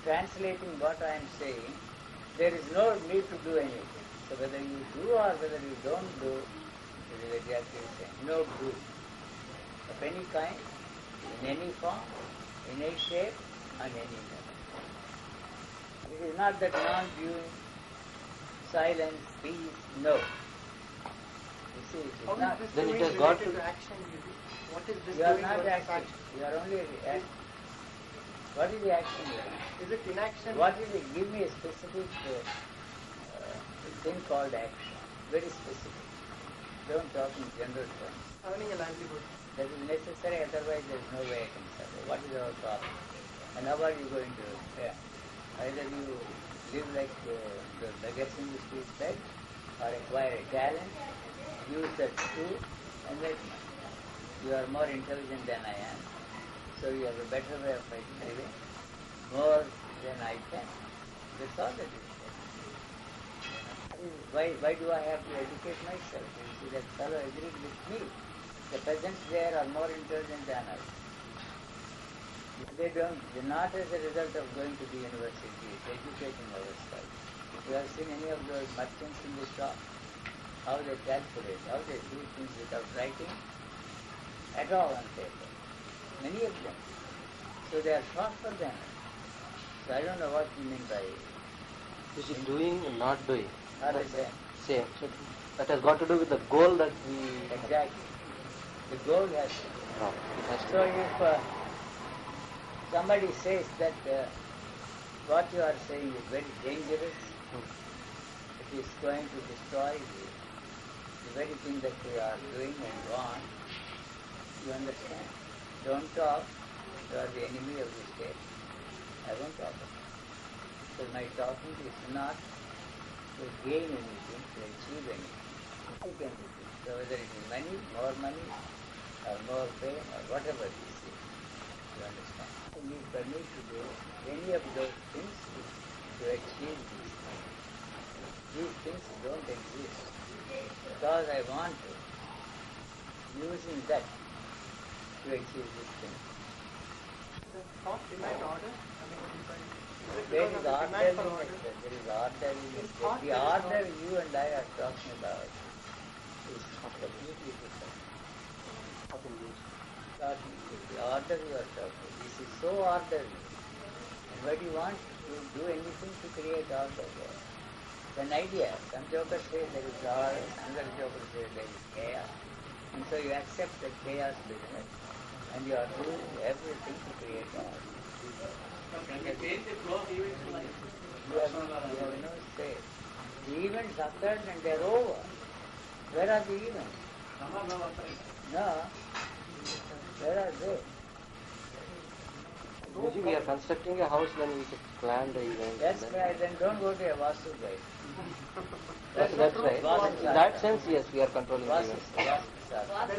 translating what I am saying. There is no need to do anything. So whether you do or whether you don't do, it is exactly the same. No do of any kind, in any form, in any shape, and any manner. It is not that non-viewing, silence, peace, no. You see, it is not. Then it has got to... action you do. What is this You are doing not versus acting. action? You are only reacting. What is the action you are? Is it inaction? What is it? Give me a specific thing called action. Very specific. Don't talk in general terms. Earning a livelihood. That is necessary, otherwise there is no way I can survive. What is our problem? And how are you going to either you live like the beggars in the street beg, or acquire a talent, use that tool, and make money. You are more intelligent than I am, so you have a better way of living, more than I can. That's all that is. Why do I have to educate myself? You see, that fellow agreed with me. The peasants there are more intelligent than us. They're not as a result of going to the universities, educating ourselves. You have seen any of those merchants in the shop? How they calculate, how they do things without writing at all on paper. Many of them. So they are sharper than us. So I don't know what you mean by Is it doing and not doing? are the same. Same. So that has got to do with the goal that we... Exactly. The goal has to be. No, it has to So if somebody says that what you are saying is very dangerous, it is going to destroy the very thing that we are doing and want, you understand? Don't talk, you are the enemy of the state. I won't talk about it. So my talking is not to gain anything, to achieve anything. You can do it. So whether it is money, or more fame, or whatever it is, you understand? You need for me to do any of those things to achieve these things. These things don't exist because I want to, using that to achieve these things. The thought demand order. I mean, There is orderliness. There is orderliness. The order you and I are talking about is completely different. The order you are talking, this is so orderly. And what you want to do anything to create order there. It's an idea. Some jokers say there is order, another joker says there is chaos. And so you accept the chaos business and you are doing everything to create order. You have no say. The events occurred and they are over. Where are the events? No. Where are they? Guruji, we are constructing a house, then we should plan the event. That's right, then don't go to a Vastu guide. That's right. In that sense, yes, we are controlling the event. there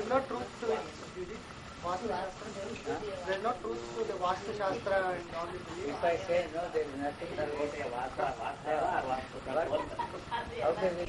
is no truth to it. Vastu Shastra. There is no truth to the Vastu Shastra and all this. If I say no, there is nothing. How can we